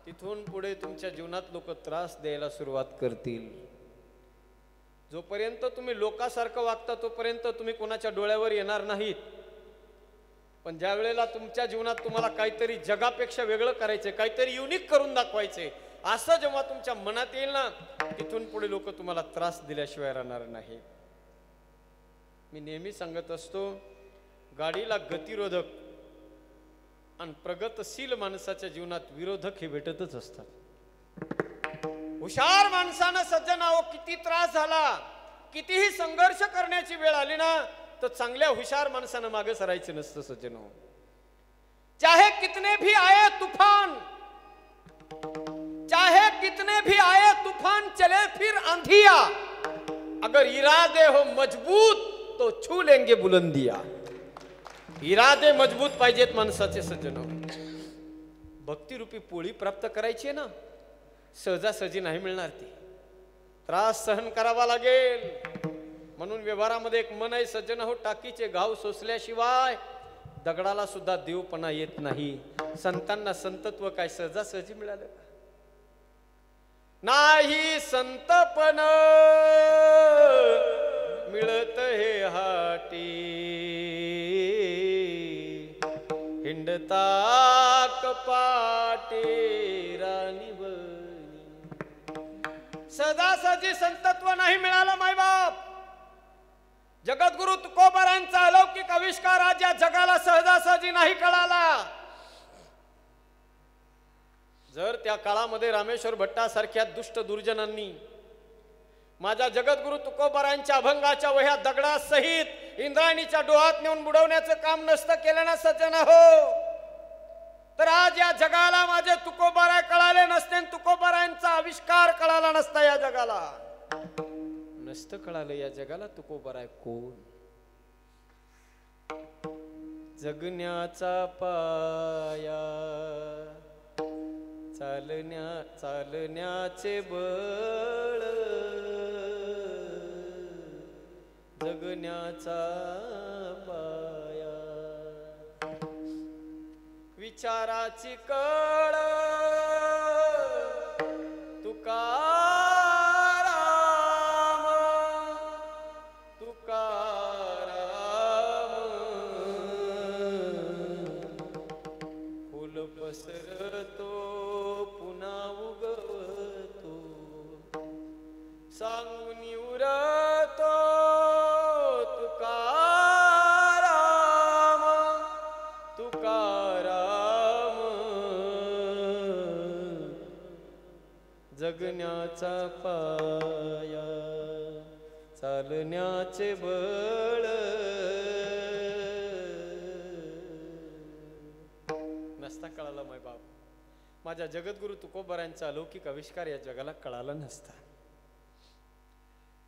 तिथून पुढे तुमच्या जीवनात लोक त्रास द्यायला सुरुवात करतील. जोपर्यंत तुम्ही लोकांसारखं वागता तोपर्यंत तुम्ही कोणाच्या डोळ्यावर येणार नाहीत. पण ज्या वेळेला तुमच्या जीवनात तुम्हाला काहीतरी जगापेक्षा वेगळं करायचंय, काहीतरी युनिक करून दाखवायचंय, असं जेव्हा तुमच्या मनात येईल ना तिथून पुढे लोक तुम्हाला त्रास दिल्याशिवाय राहणार नाही. मी नेहमी सांगत असतो, गाडीला गतिरोधक आणि प्रगतशील माणसाच्या जीवनात विरोधक हे भेटतच असतात. हुशार माणसानं सज्जन हो किती त्रास झाला, कितीही संघर्ष करण्याची वेळ आली ना तर चांगल्या हुशार माणसानं मागे सरायचं नसतं सज्जन हो. चाहे कितने भी आए तूफान, चाहे कितने भी आए तूफान, चले फिर आंधिया, अगर इरादे हो मजबूत तो छू लेंगे बुलंदिया. इरादे मजबूत पाहिजेत माणसाचे सज्जन. भक्तिरूपी पोळी प्राप्त करायची ना सहजासहजी नाही मिळणार. ती त्रास सहन करावा लागेल. म्हणून व्यवहारामध्ये एक मन आहे सज्जन हो, टाकीचे घाव सोसल्याशिवाय दगडाला सुद्धा देवपणा येत नाही. संतांना संतत्व काय सहजासहजी मिळालं नाही. संतपण मिळत हे हाटी, हिंडता कपाटे राणी बनी. सहजासहजी संतत्व नाही मिळालं मायबाप. जगद्गुरु तुकोबारांचा अलौकिक आविष्कार आज या जगाला सहजासहजी नाही कळाला. जर त्या काळामध्ये रामेश्वर भट्टासारख्या दुष्ट दुर्जनांनी माझ्या जगद्गुरु तुकोबारांच्या अभंगाच्या वह्या दगडासहित इंद्रायणीच्या डोहात नेऊन बुडवण्याचं काम नसतं केलं ना सज्जन हो, तर आज या जगाला माझे तुकोबाराय कळाले नसते. तुकोबारांचा आविष्कार कळाला नसता या जगाला. नसतं कळालं या जगाला तुकोबाराय कोण. जगण्याचा पाया, चालण्याचे बळ, जगण्याचा पाया, विचाराची कळ, तुकाराम तुकाराम. फुल पसरतो पुन्हा उगवतो, सांगून उरतो तुकाराम तुकाराम. जगण्याचा पाया, चालण्याचे बळ. नसता कळाला माय बाप. माझ्या जगद्गुरु तुकोबारांचा अलौकिक आविष्कार या जगाला कळाला नसता.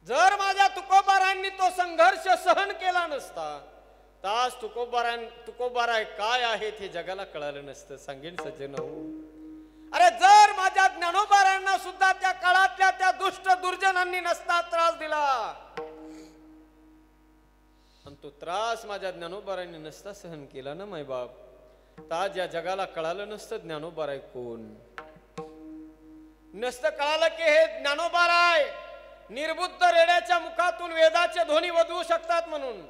जर माझ्या तुकोबारांनी तो संघर्ष सहन केला नसता तर आज तुकोबाराय काय आहेत हे जगाला कळालं नसतं. सांगेन सज्जन हो, अरे जर माझ्या ज्ञानोबारांना सुद्धा त्या काळातल्या त्या दुष्ट दुर्जनांनी नसता त्रास दिला आणि तो त्रास माझ्या ज्ञानोबारांनी नसता सहन केला ना माय बाप, तर आज या जगाला कळालं नसतं ज्ञानोबाराय कोण. नसतं कळालं की हे ज्ञानोबाराय निर्बुद्ध रेड्याच्या मुखातून वेदाचे ध्वनी वधवू शकतात म्हणून.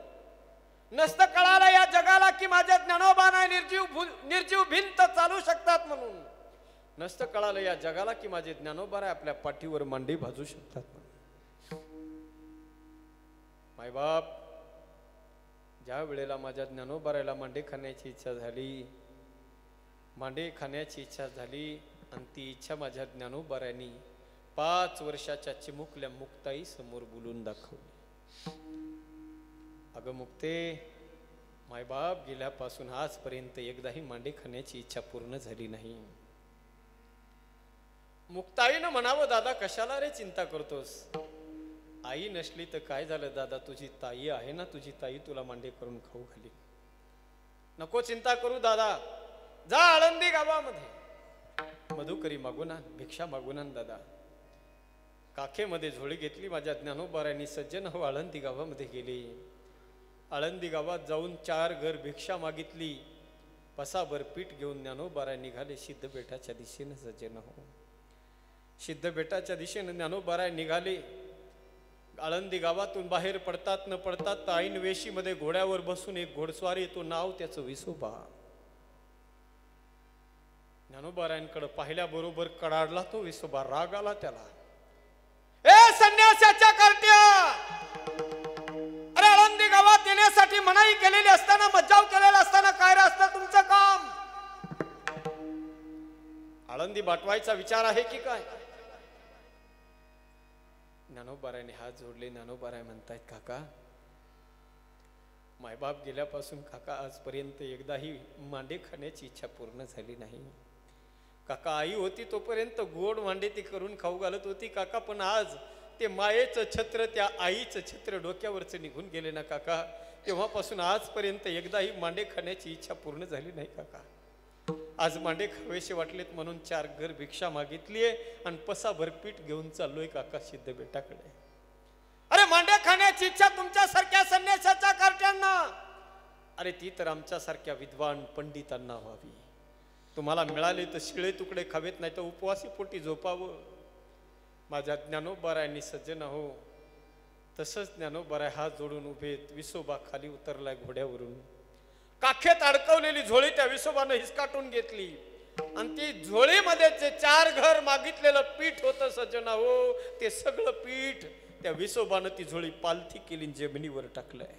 नसतं कळालं या जगाला की माझ्या ज्ञानोबाराय निर्जीव भिंत चालू शकतात म्हणून. नसतं कळालं या जगाला की माझे ज्ञानोबाराय आपल्या पाठीवर मांडी भाजू शकतात. मायबाप, ज्या वेळेला माझ्या ज्ञानोबारायला मांडे खाण्याची इच्छा झाली, मांडे खाण्याची इच्छा झाली आणि ती इच्छा माझ्या ज्ञानोबारायांनी 5 वर्षाच्या चिमुकल्या मुक्ताई समोर बोलून दाखवली. अगं मुक्ते, मायबाप गेल्यापासून आजपर्यंत एकदाही मांडे खाण्याची इच्छा पूर्ण झाली नाही. मुक्ताईनं म्हणावं, दादा कशाला रे चिंता करतोस, आई नसली तर काय झालं दादा, तुझी ताई आहे ना, तुझी ताई तुला मांडे करून खाऊ घाली. नको चिंता करू दादा, जा आळंदी गावामध्ये मधुकरी मागून आण, भिक्षा मागून आण दादा. काखेमध्ये झोळी घेतली माझ्या ज्ञानोबारायांनी, सज्जन हो आळंदी गावामध्ये गेली. आळंदी गावात जाऊन 4 घर भिक्षा मागितली. पसाभर पीठ घेऊन ज्ञानोबाराय निघाले सिद्धबेटाच्या दिशेनं. सज्जन हो, सिद्धबेटाच्या दिशेनं ज्ञानोबाराय निघाले. आळंदी गावातून बाहेर पडतात न पडतात ऐन वेशीमध्ये घोड्यावर बसून एक घोडस्वार येतो, नाव त्याचं विसोबा. ज्ञानोबारायांकडे पाहिल्याबरोबर कडाडला तो विसोबा, राग आला त्याला. ए संन्यासाच्या कार्ट्या, अरे आळंदी गावात येण्यासाठी मनाई केलेली असताना, मज्जाव केलेला असताना काय असतं तुमचं काम? आळंदी बाटवायचा विचार आहे की काय? ज्ञानोबारायाने हात जोडले. ज्ञानोबाराय म्हणतायत, काका मायबाप गेल्यापासून काका आजपर्यंत एकदाही मांडे खाण्याची इच्छा पूर्ण झाली नाही. काका आई होती तोपर्यंत गोड मांडे ती करून खाऊ घालत होती काका, पण आज ते मायेचं छत्र, त्या आईचं छत्र डोक्यावरच निघून गेले ना काका, तेव्हापासून आजपर्यंत एकदाही मांडे खाण्याची इच्छा पूर्ण झाली नाही काका. आज मांडे खावेसे वाटलेत म्हणून 4 घर भिक्षा मागितलीये आणि पसाभर पीठ घेऊन चाललोय काका सिद्धबेटाकडे. अरे मांडे खाण्याची इच्छा तुमच्यासारख्या संन्यासाच्या कार्ट्यांना, अरे ती तर आमच्यासारख्या विद्वान पंडितांना व्हावी. तुम्हाला मिळाले तर शिळे तुकडे खावेत, नाही तर उपवासी पोटी झोपावं. माझ्या ज्ञानोबारायांनी सज्जन हो, तसंच ज्ञानोबाराय हात जोडून उभेत. विसोबा खाली उतरलाय घोड्यावरून. काखेत अडकवलेली झोळी त्या विसोबानं हिसकाटून घेतली आणि ती झोळीमध्ये जे 4 घर मागितलेलं पीठ होतं सज्जन हो, ते सगळं पीठ त्या विसोबानं ती झोळी पालथी केली, जमिनीवर टाकलंय.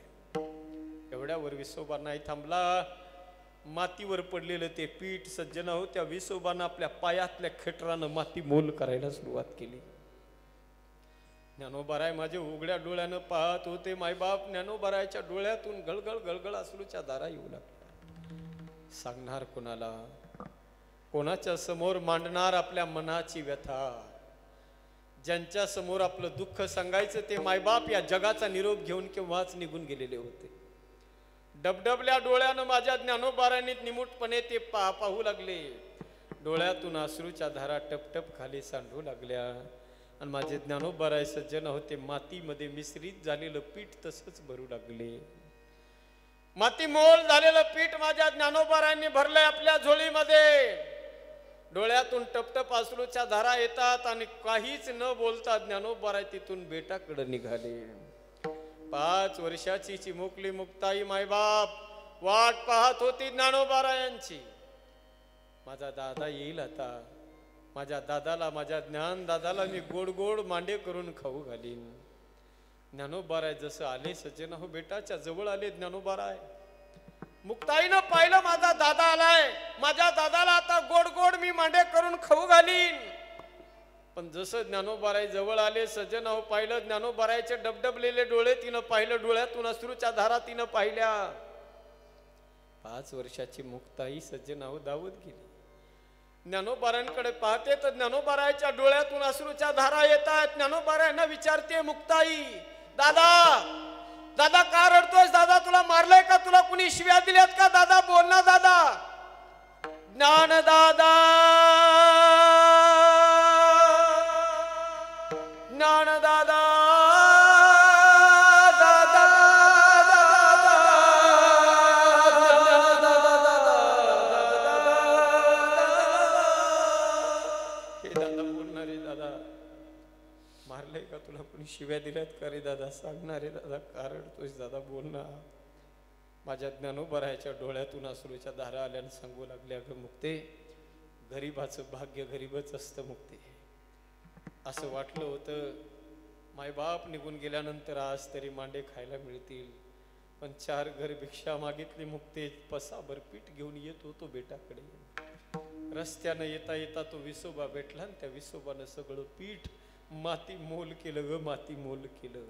एवढ्यावर विसोबा नाही थांबला. मातीवर पडलेलं ते पीठ सज्जन हो, त्या विसोबानं आपल्या पायातल्या खेटरानं माती मोल करायला सुरुवात केली. ज्ञानोबाराय माझे उघड्या डोळ्यानं पाहत होते. मायबाप ज्ञानोबारायच्या डोळ्यातून गळगळ गळगळ अश्रूच्या धारा येऊ लागल्या. सांगणार कोणाला, कोणाच्या समोर मांडणार आपल्या मनाची व्यथा? ज्यांच्या समोर आपलं दुःख सांगायचं ते मायबाप या जगाचा निरोप घेऊन केव्हाच निघून गेलेले होते. डबडबल्या डोळ्यानं माझ्या ज्ञानोबारायांनी निमूटपणे ते पाहू लागले. डोळ्यातून अश्रूच्या धारा टपटप खाली सांडू लागल्या आणि माझे ज्ञानोबाराय सज्जन होते मातीमध्ये मिश्रित झालेलं पीठ तसंच भरू लागले. माती मोल झालेलं पीठ माझ्या ज्ञानोबारायांनी भरलंय आपल्या झोळीमध्ये. डोळ्यातून टपटप अश्रूच्या धारा येतात आणि काहीच न बोलता ज्ञानोबाराय तिथून बेटाकडे निघाले. 5 वर्षाची चिमुकली मुक्ताई मायबाप वाट पाहत होती ज्ञानोबारायांची. माझा दादा येईल आता, माझ्या दादाला, माझ्या ज्ञान दादाला मी गोड गोड मांडे करून खाऊ घालीन. ज्ञानोबाराय जसं आले सज्जन हो, बेटाच्या जवळ आले ज्ञानोबाराय. मुक्ताईनं पाहिलं माझा दादा आलाय, माझ्या दादाला आता गोड गोड मी मांडे करून खाऊ घालीन. पण जसं ज्ञानोबाराय जवळ आले सज्जन हो, पाहिलं ज्ञानोबारायचे डबडबलेले डोळे तिनं पाहिलं, डोळ्यातून अश्रूच्या धारा तिनं पाहिल्या. 5 वर्षाची मुक्ताई सज्जन हो धावत गेली. ज्ञानोबारायांकडे पाहते तर ज्ञानोबारायच्या डोळ्यातून अश्रूच्या धारा येतात. ज्ञानोबारायांना विचारते मुक्ताई, दादा दादा का रडतोयस? दादा तुला मारलंय का? तुला कुणी शिव्या दिल्यात का? दादा बोल ना दादा. ज्ञान दादा, ज्ञान दादा, मारलंय का? तुला कोणी शिव्या दिल्यात का रे दादा? सांगणार रे दादा, का रडतोयस दादा बोल ना. माझ्या ज्ञानोबारायच्या डोळ्यातून अश्रूच्या धारा आल्यानं सांगू लागल्या, अगं मुक्ते, गरीबाचं भाग्य गरीबच असतं मुक्ते. असं वाटलं होतं मायबाप निघून गेल्यानंतर आज तरी मांडे खायला मिळतील, पण 4 घर भिक्षा मागितली मुक्ते. पसाभर पीठ घेऊन येत होतो बेटाकडे. रस्त्यानं येता येता तो विसोबा भेटला आणि त्या विसोबानं सगळं पीठ माती मोल केलं ग, माती मोल केलं.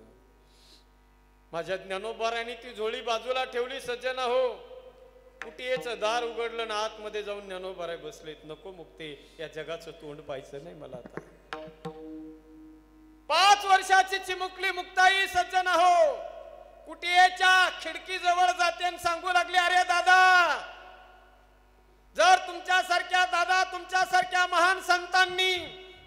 माझ्या ज्ञानोबारायांनी ती झोळी बाजूला ठेवली सज्जन हो. कुटीयेचं दार उघडलं ना आतमध्ये जाऊन ज्ञानोबाराय बसलेत. नको मुक्ते, या जगाचं तोंड पाहायचं नाही मला आता. 5 वर्षाची चिमुकली मुक्ताई सज्जन हो कुटियेच्या खिडकी जवळ जाते आणि सांगू लागली, अरे दादा, जर तुमच्यासारख्या दादा तुमच्यासारख्या महान संतांनी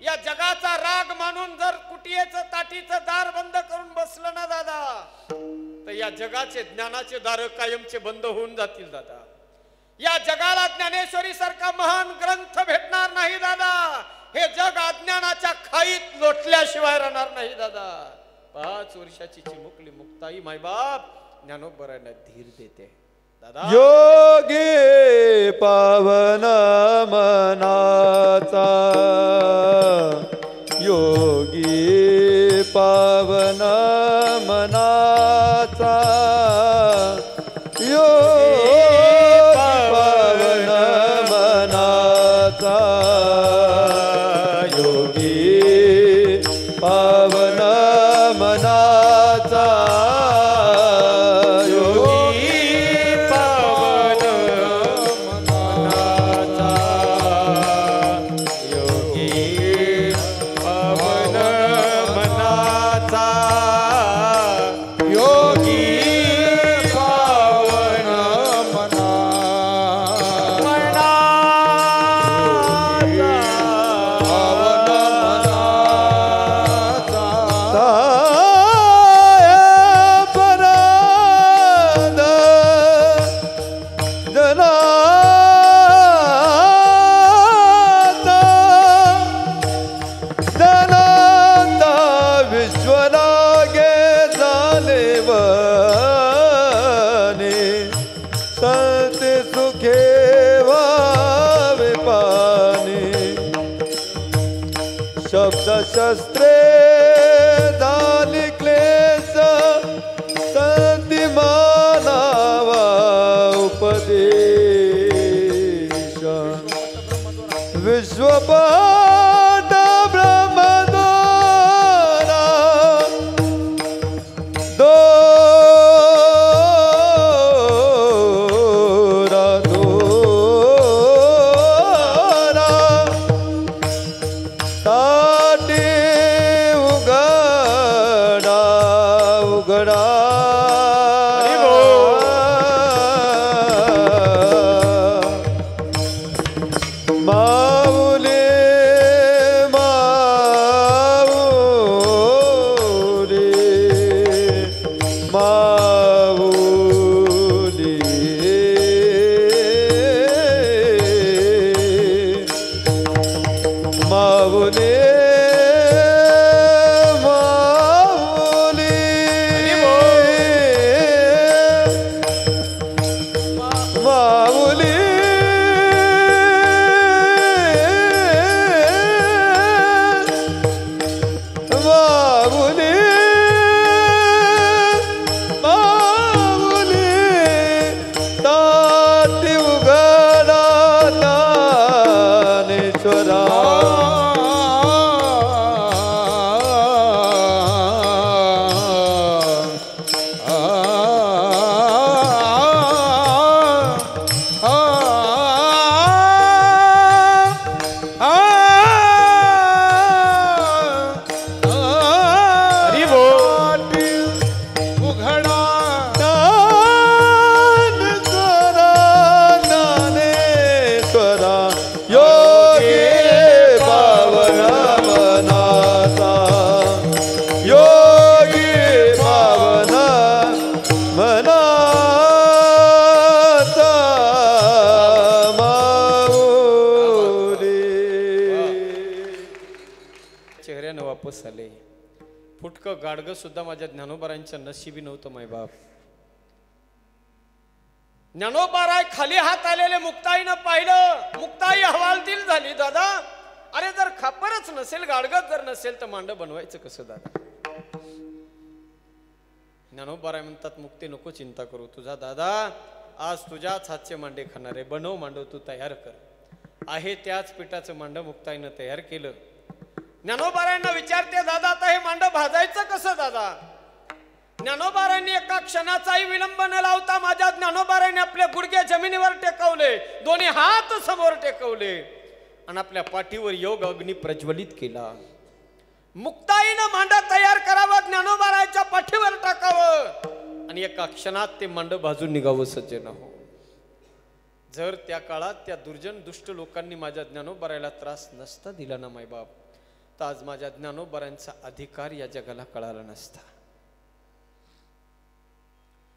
या जगाचा राग मानून जर कुटियेचं ताटीचं दार बंद करून बसलं ना दादा, तर या जगाचे ज्ञानाचे दार कायमचे बंद होऊन जातील दादा. या जगाला ज्ञानेश्वरी सारखा महान ग्रंथ भेटणार नाही दादा. हे जग अज्ञानाच्या खाईत लोटल्याशिवाय राहणार नाही दादा. 5 वर्षाची चिमुकली मुक्ताई मायबाप ज्ञानोबरांना धीर देते. दादा योगी पावन मनाचा, योगी पावन मनाचा, योगी पावन मनाचा, योगी पावन मनाचा, शस्त्रे झाली क्लेश संधी मानावा उपदेश. विश्वपाठ ब्रह्मद्वारा दोरा दोरा ताटी उघडा उघडा माऊली माऊली माऊली माऊली फुटकं गाडगं सुद्धा माझ्या ज्ञानोबारांच्या नशिबी नव्हतं मायबाप. ज्ञानोबाराय खाली हात आलेले मुक्ताईनं पाहिलं. मुक्ताई हवालदिल झाली. दादा, अरे जर खापरच नसेल, गाडगत जर नसेल तर मांड बनवायचं कसं दादा? ज्ञानोबाराय म्हणतात, मुक्ती नको चिंता करू, तुझा दादा आज तुझ्याच हातचे मांडे खाणार आहे. बनव मांडव, तू तयार कर. आहे त्याच पिठाचं मांड मुक्ताईनं तयार केलं. ज्ञानोबारायांना विचारते, दादा आता हे मांड भाजायचं कसं दादा? ज्ञानोबारायांनी एका क्षणाचाही विलंब न लावता माझ्या ज्ञानोबारायांनी आपले गुडघे जमिनीवर टेकवले, दोन्ही हात समोर टेकवले आणि आपल्या पाठीवर योग अग्नी प्रज्वलित केला. मुक्ताईनं मांड तयार करावं, ज्ञानोबाराच्या पाठीवर टाकावं आणि एका क्षणात ते मांड बाजून निघावं सज्जन हो. जर त्या काळात त्या दुर्जन दुष्ट लोकांनी माझ्या ज्ञानोबाराला त्रास नसता दिला ना मायबाप, तर आज माझ्या ज्ञानोबारांचा अधिकार या जगाला कळाला नसता.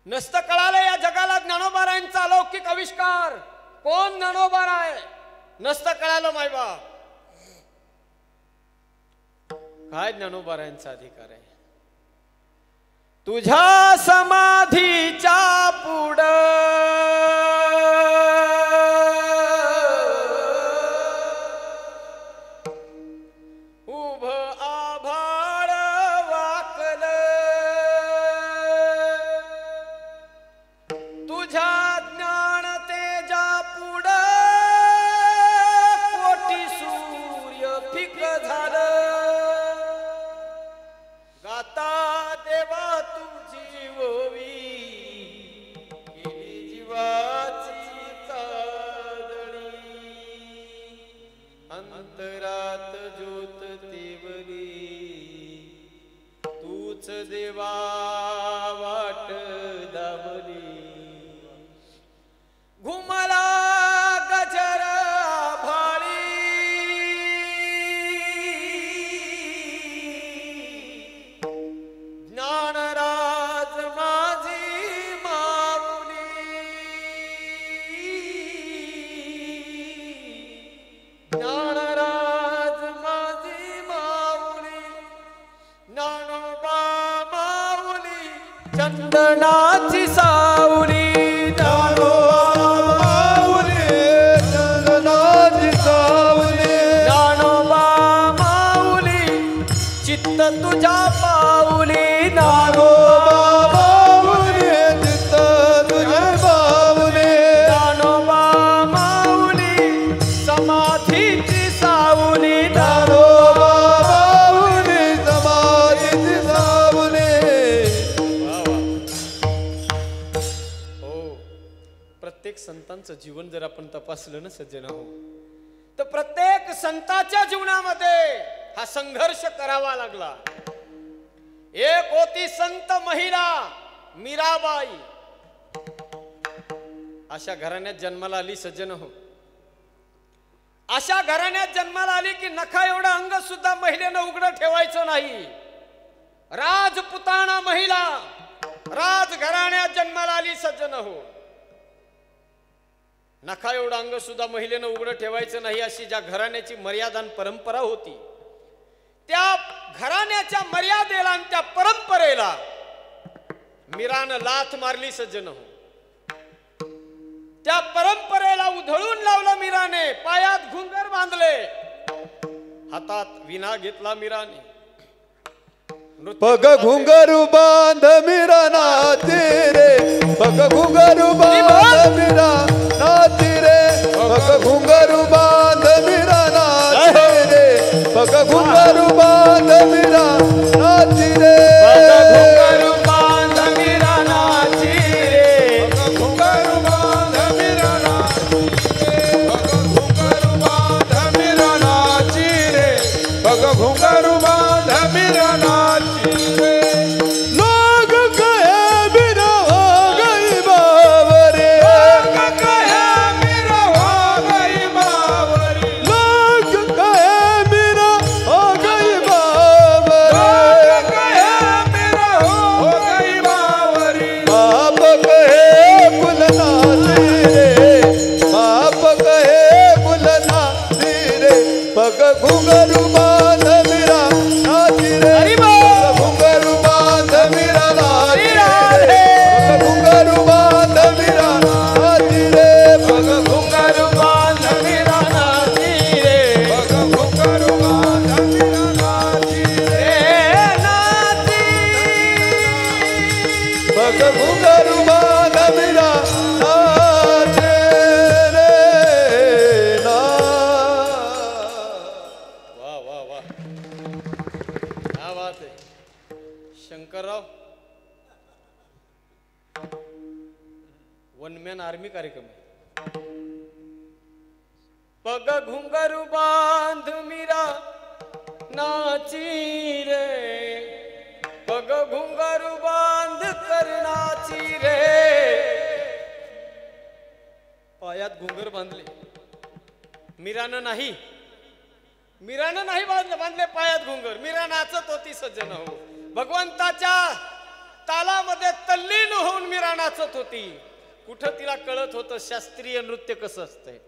नसतं कळालं या जगाला ज्ञानोबारांचा अलौकिक आविष्कार. कोण ज्ञानोबार आहे नसतं कळालं मायबाप. काय ज्ञानोबारांचा अधिकार आहे. तुझ्या समाधीच्या पुढं देवा वाट दाबली. घुमला गजर भाळी ज्ञानराज माझी माऊली. ज्ञानराज माझी माऊली. ज्ञानोबा चंदनाची सावली. ज्ञानोबा माऊली चंदनाची सावली. ज्ञानोबा माऊली चित्त तुझ्या पाऊली. ज्ञानोबा माऊली चित्त तुझ्या पाऊली. ज्ञानोबा माऊली समाधीची सावली. ज्ञानोबा माऊली समाधीची सावली. प्रत्येक संतांचं जीवन जर आपण तपासलं ना सज्जन हो, तर प्रत्येक संताच्या जीवनामध्ये हा संघर्ष करावा लागला. एक होती संत महिला मीराबाई. अशा घराण्यात जन्माला आली सज्जन हो. अशा घराण्यात जन्माला आली की नखा एवढं अंग सुद्धा महिलेनं उघडं ठेवायचं नाही. राजपुताना महिला राजघराण्यात जन्माला आली सज्जन हो. नखा एवढं अंग सुद्धा महिलेनं उघडं ठेवायचं नाही अशी ज्या घराण्याची मर्यादा परंपरा होती, त्या घराण्याच्या मर्यादेला आणि त्या परंपरेला मीरानं लाथ मारली सज्जन हो. त्या परंपरेला उधळून लावलं मीराने. पायात घुंगर बांधले, हातात विना घेतला मीराने. पग घुंगरू बांध मीरा नाची रे. पग घुंगरू बांध मीरा नाची रे. पग घुंगरू बांध मीरा नाची रे. पग घुंगरू बांध मीरा नाची रे. पग घुंगरू बांध मीरा नाची रे. पग घुंगरू बांध मीरा नाची रे. पग घुंगरू बांध मीरा नाची रे. पग घुंगरू बांध मीरा नाची रे. लोग कहे मीरा हो गई बावरे. लोग कहे मीरा हो गई बावरे. लोग कहे मीरा हो गई बावरे. लोग कहे मीरा हो गई बावरे. बाप कहे बुलनाती रे. बाप कहे बुलनाती रे. पग घुंगरू बांध मीरा नाची रे. पग घुंगरू बांध मीरा नाची रे. पग घुंगरू बांध मीरा नाची रे. पग घुंगरू बांध मीरा नाची रे. पग घुंगरू बांध मीरा नाची रे. नाची. पग घुंगरू बांध मीरा नाची रे. ना. वाह वाह वाह, क्या बात है शंकरराव. वन मॅन आर्मी कार्यक्रम आहे. पग घुंगरू बांध मीरा नाची रे पग घुंगारू बांध करणाची रे. पायात घुंगर बांधले मीरानं नाही, मीरानं नाही बांधले पायात घुंगर. मीरा नाचत होती सज्जन हो, भगवंताच्या तालामध्ये तल्लीन होऊन मीरा नाचत होती. कुठं तिला कळत होतं शास्त्रीय नृत्य कसं असतंय.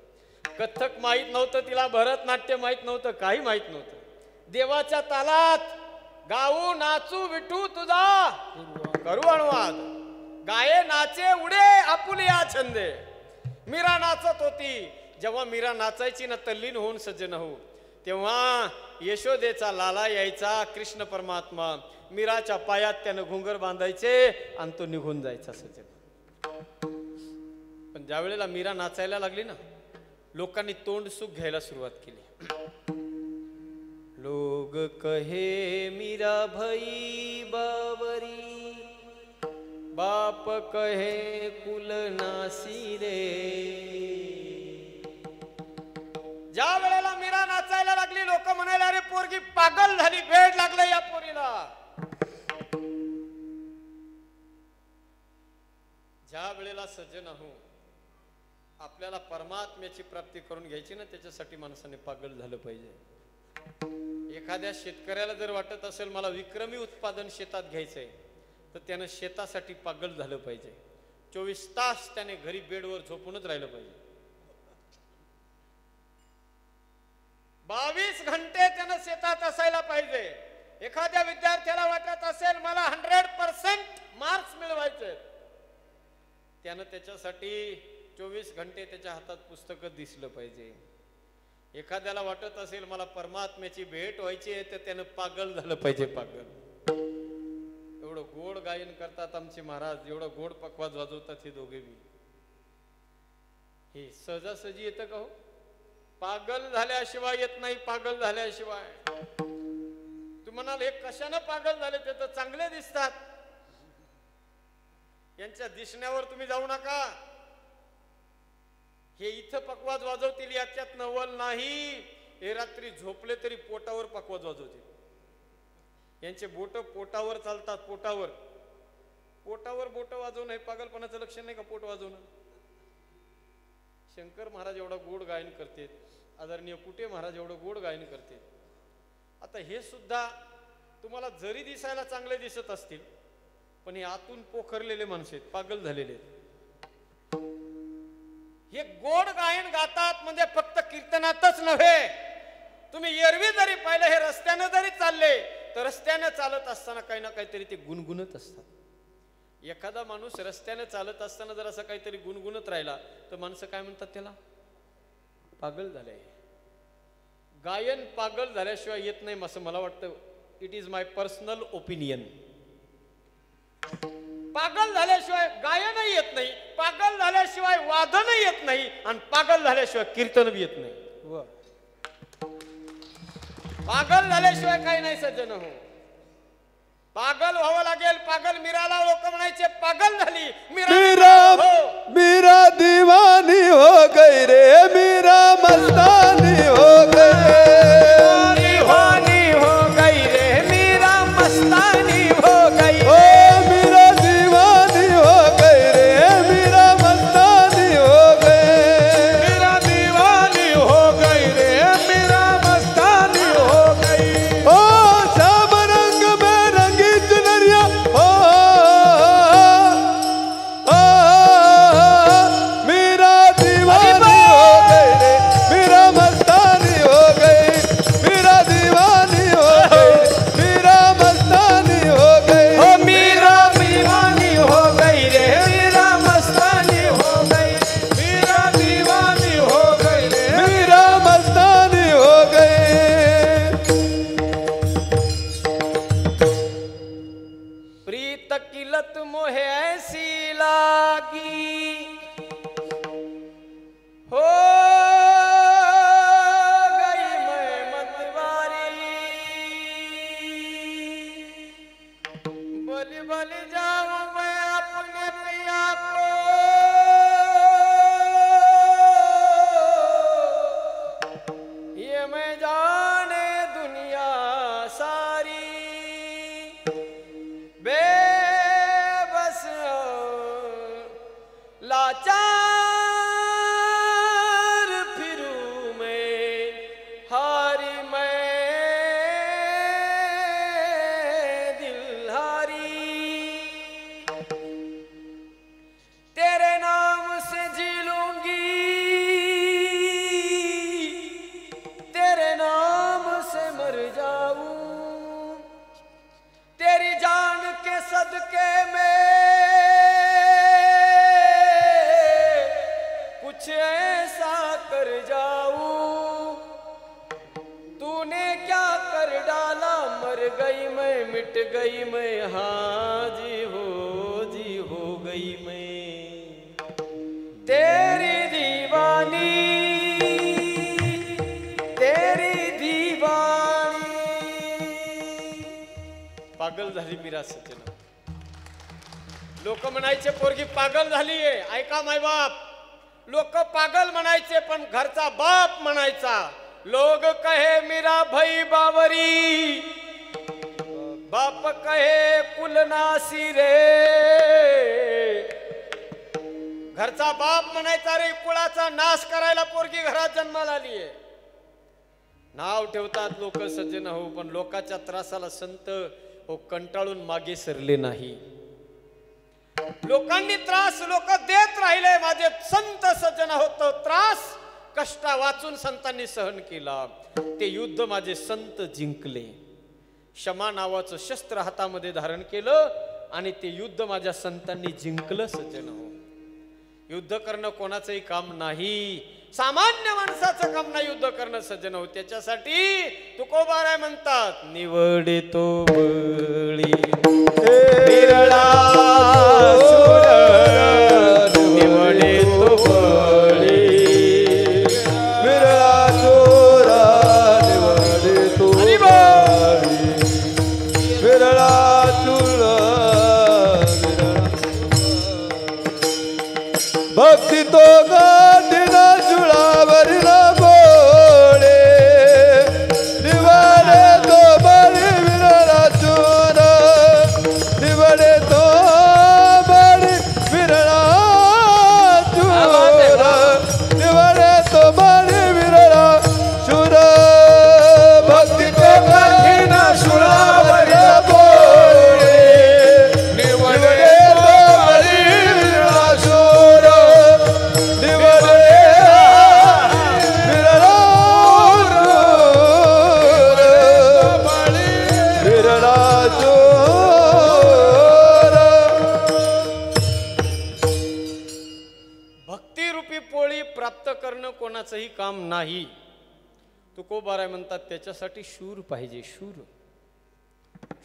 कथ्थक माहित नव्हतं तिला, भरतनाट्य माहित नव्हतं, काही माहित नव्हतं. देवाच्या तालात गाऊ नाचू विठू तुझा करू अनुवाद, गाये नाचे उडे आपुलिया छंदे. मीरा नाचत होती. जेव्हा मीरा नाचायची ना तल्लीन होऊन सज्जन हो, तेव्हा यशोदेचा लाला यायचा कृष्ण परमात्मा. मीराच्या पायात त्यानं घुंगर बांधायचे आणि तो निघून जायचा सज्जन. पण ज्या वेळेला मीरा नाचायला लागली ना, लोकांनी तोंड सुख घ्यायला सुरुवात केली. लोग कहे मीरा भई बावरी, बाप कहे कुल नासी रे. ज्या वेळेला मीरा नाचायला लागली, लोक म्हणाले अरे पोरगी पागल झाली, वेड लागला या पोरीला. ज्या वेळेला सज्जन हो आपल्याला परमात्म्याची प्राप्ती करून घ्यायची ना, त्याच्यासाठी माणसाने पागल झालं पाहिजे. एखाद्या शेतकऱ्याला जर वाटत असेल मला विक्रमी उत्पादन शेतात घ्यायचंय, तर त्यानं शेतासाठी पागल झालं पाहिजे. 24 तास त्याने घरी बेडवर झोपूनच राहिलं पाहिजे. 22 घंटे त्यानं शेतात असायला पाहिजे. एखाद्या विद्यार्थ्याला वाटत असेल मला 100% मार्क्स मिळवायचे, त्यानं त्याच्यासाठी 24 घंटे त्याच्या हातात पुस्तकं दिसलं पाहिजे. एखाद्याला वाटत असेल मला परमात्म्याची भेट व्हायची आहे, तर त्यानं पागल झालं पाहिजे. पागल. एवढं गोड गायन करतात आमचे महाराज, एवढं गोड पकवाज वाजवतात हे दोघे बी. हे सहजासहजी येतं का हो? पागल झाल्याशिवाय येत नाही. पागल झाल्याशिवाय तू म्हणाल हे कशानं पागल झाले, ते तर चांगले दिसतात. यांच्या दिसण्यावर तुम्ही जाऊ नका. हे इथं पकवाज वाजवतील याच्यात नवल नाही. हे रात्री झोपले तरी पोटावर पकवाज वाजवतील. यांचे बोट पोटावर चालतात. पोटावर पोटावर बोट वाजवणं हे पागलपणाचं लक्षण नाही का? पोट वाजवणं. शंकर महाराज एवढा गोड गायन करते, आदरणीय कुटे महाराज एवढं गोड गायन करते. आता हे सुद्धा तुम्हाला जरी दिसायला चांगले दिसत असतील, पण हे आतून पोखरलेले माणसं आहेत, पागल झालेले आहेत. हे गोड गायन गातात म्हणजे फक्त कीर्तनातच नव्हे. तुम्ही एरवी जरी पाहिलं, हे रस्त्यानं जरी चालले तर रस्त्याने चालत असताना काही ना काहीतरी ते गुणगुणत असतात. एखादा माणूस रस्त्याने चालत असताना जर असं काहीतरी गुणगुणत राहिला तर माणसं काय म्हणतात? त्याला पागल झालंय. गायन पागल झाल्याशिवाय येत नाही असं मला वाटतं. It is my personal opinion. पागल झाल्याशिवाय गायनही येत नाही, पागल झाल्याशिवाय वादनही येत नाही, आणि पागल झाल्याशिवाय कीर्तन बी येत नाही. पागल झाल्याशिवाय काही नाही सज्जन हो. पागल व्हावं लागेल. पागल मीराला लोक म्हणायचे पागल झाली. मीरा दीवानी हो गई रे, मीरा मस्तानी हो गई. दीवानी हो गई रे, मीरा मस्तानी हो गई. ओ मीरा दीवानी हो गई रे, मीरा मस्तानी हो गई. मीरा दीवानी हो गई रे, मीरा मस्तानी हो गई. ओ सब रंग में रंगी चुनरिया हो, मीरा दीवानी हो गई रे, मीरा मस्तानी हो गई. मीरा दीवानी हो गई, मीरा मस्तानी हो गई. ओ मीरा दीवानी हो गई रे, मीरा मस्तानी हो गई. मीरा दीवानी हो गई रे, मीरा मस्तानी हो गई. प्रीत की लत मोहे ऐसी लागी हो गई मैं मतवारी. बोली बोली जाऊं मैं अपने पिया को, ये मैं जाने दुनिया गई मैं तेरी दीवानी तेरी दीवानी. पागल झाली मीरा सज्जन. लोक म्हणायचे पोरगी पागल झालीये. ऐका माय बाप, लोक पागल म्हणायचे पण घरचा बाप म्हणायचा. लोग कहे मीरा भई बावरी, बाप कहे कुलनासी रे. घरचा बाप म्हणायचा रे कुळाचा नाश करायला पोरगी घरात जन्माला आलीये. नाव ठेवतात लोक सज्जन हो, पण लोकांच्या त्रासाला संत हो कंटाळून मागे सरले नाही. लोकांनी त्रास लोक देत राहिले. माझे संत सज्जन होत त्रास कष्टा वाचून संतांनी सहन केला. ते युद्ध माझे संत जिंकले. क्षमा नावाचं शस्त्र हातामध्ये धारण केलं आणि ते युद्ध माझ्या संतांनी जिंकलं सज्जन हो. युद्ध करणं कोणाचंही काम नाही, सामान्य माणसाचं काम नाही युद्ध करणं सज्जन हो. त्याच्यासाठी तुकोबाराय म्हणतात निवडे तो बळी विरळा सुर, निवडे तो बळी विरळा सुर, निवडे तो बळी विरळा सुर. भक्ती तो गाठीना जुळावरील गोळे, निवडे तो बळी विरळा सुर, निवडे तो बळी विरळा सुर, निवडे तो बळी विरळा सुर. भक्ती तो गाठीना जुळावरील गोळे, निवडे तो बळी विरळा सुर, निवडे विरळा विरळा सुर. भक्तिरूपी पोळी प्राप्त करणं कोणाचंही काम नाही. तुकोबाराय म्हणतात त्याच्यासाठी शूर पाहिजे. शूर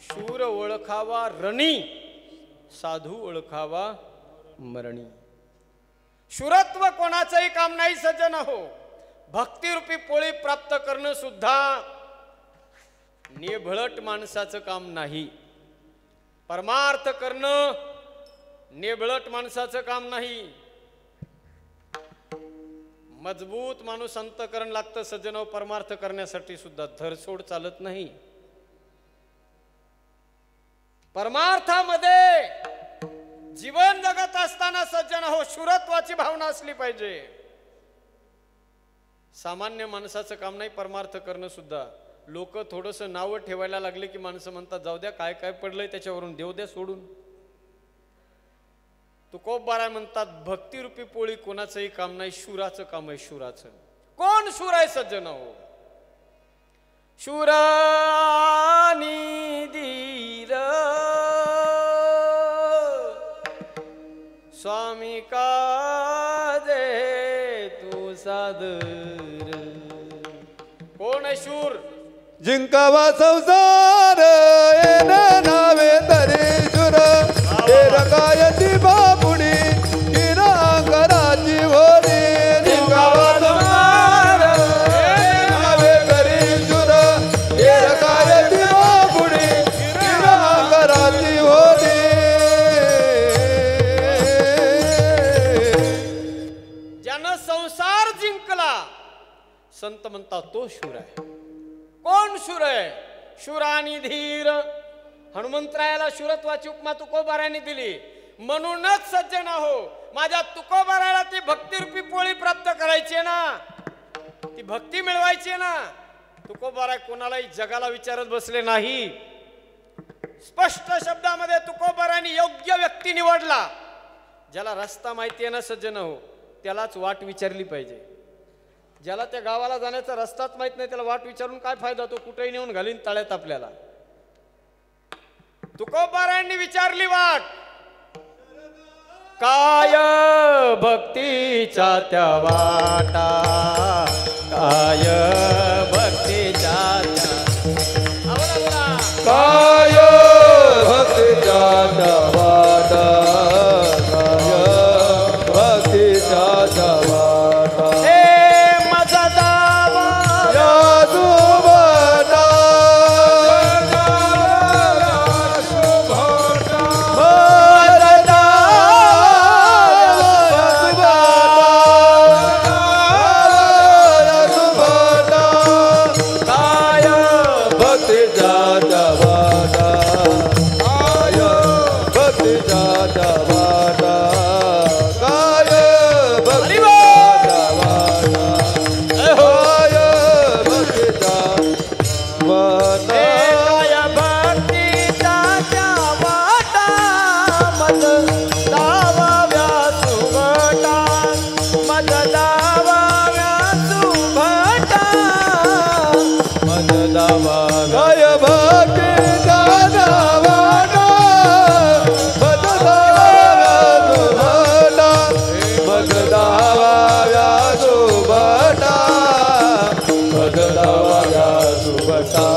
शूर ओळखावा रणी, साधू ओळखावा मरणी. शूरत्व कोणाचंही काम नाही सज्जन हो. भक्तिरूपी पोळी प्राप्त करणं सुद्धा नेभळट माणसाचं काम नाही. परमार्थ करणं नेभळट माणसाचं काम नाही. मजबूत माणूस अंतकरण लागतं सज्जन हो. परमार्थ करण्यासाठी सुद्धा धरसोड चालत नाही. परमार्थामध्ये जीवन जगत असताना सज्जन हो शूरत्वाची भावना असली पाहिजे. सामान्य माणसाचं काम नाही परमार्थ करणं सुद्धा. लोक थोडंसं नावं ठेवायला लागले की माणसं म्हणतात जाऊ द्या काय काय पडलंय त्याच्यावरून देऊ द्या सोडून. तुकोबाराय म्हणतात भक्तिरूपी पोळी कोणाचंही काम नाही, शूराचं काम आहे. शूराचं कोण शूर आहे सज्जन हो. शूरानी धीर स्वामी का दे तू सादर. कोण आहे शूर. जिंकावा संसार येणं नावे तरी सुर, हे रकायती बापुडी किरांगराची होरी. जिंकावा संसार येणं नावे तरी सुर, हे रकायती बापुडी किरांगराची होरी. ज्यानं संसार जिंकला संत म्हणतात तो शूर आहे. कोण शूर आहे. शूरानी धीर. हनुमंतरायाला शूरत्वाची उपमा तुकोबारायांनी दिली. म्हणूनच सज्जन हो माझ्या तुकोबाराला ती भक्तिरूपी पोळी प्राप्त करायची ना, ती भक्ती मिळवायची ना. तुकोबाराय कोणालाही जगाला विचारत बसले नाही. स्पष्ट शब्दामध्ये तुकोबारायांनी योग्य व्यक्ती निवडला. ज्याला रस्ता माहिती आहे ना सज्जन हो त्यालाच वाट विचारली पाहिजे. ज्याला त्या गावाला जाण्याचा रस्ताच माहित नाही त्याला वाट विचारून काय फायदा. तो कुठेही नेऊन घालीन तळ्यात आपल्याला. तुकोबारायांनी विचारली वाट. काय भक्तीच्या त्या वाटा, काय भक्तीच्या काय भक्तीच्या त्या वाटा, भक्तीच्या त्या वाटा काय भक्तीच्या वाटा काय भक्तीच्या वाटा काय भक्तीच्या त्या वाटा मज दावाव्या सुभटा मज दावाव्या सुभटा मज दावा काय भक्तीच्या त्या वाटा भगदाव्या सुभटा भगदाव्या सुभटा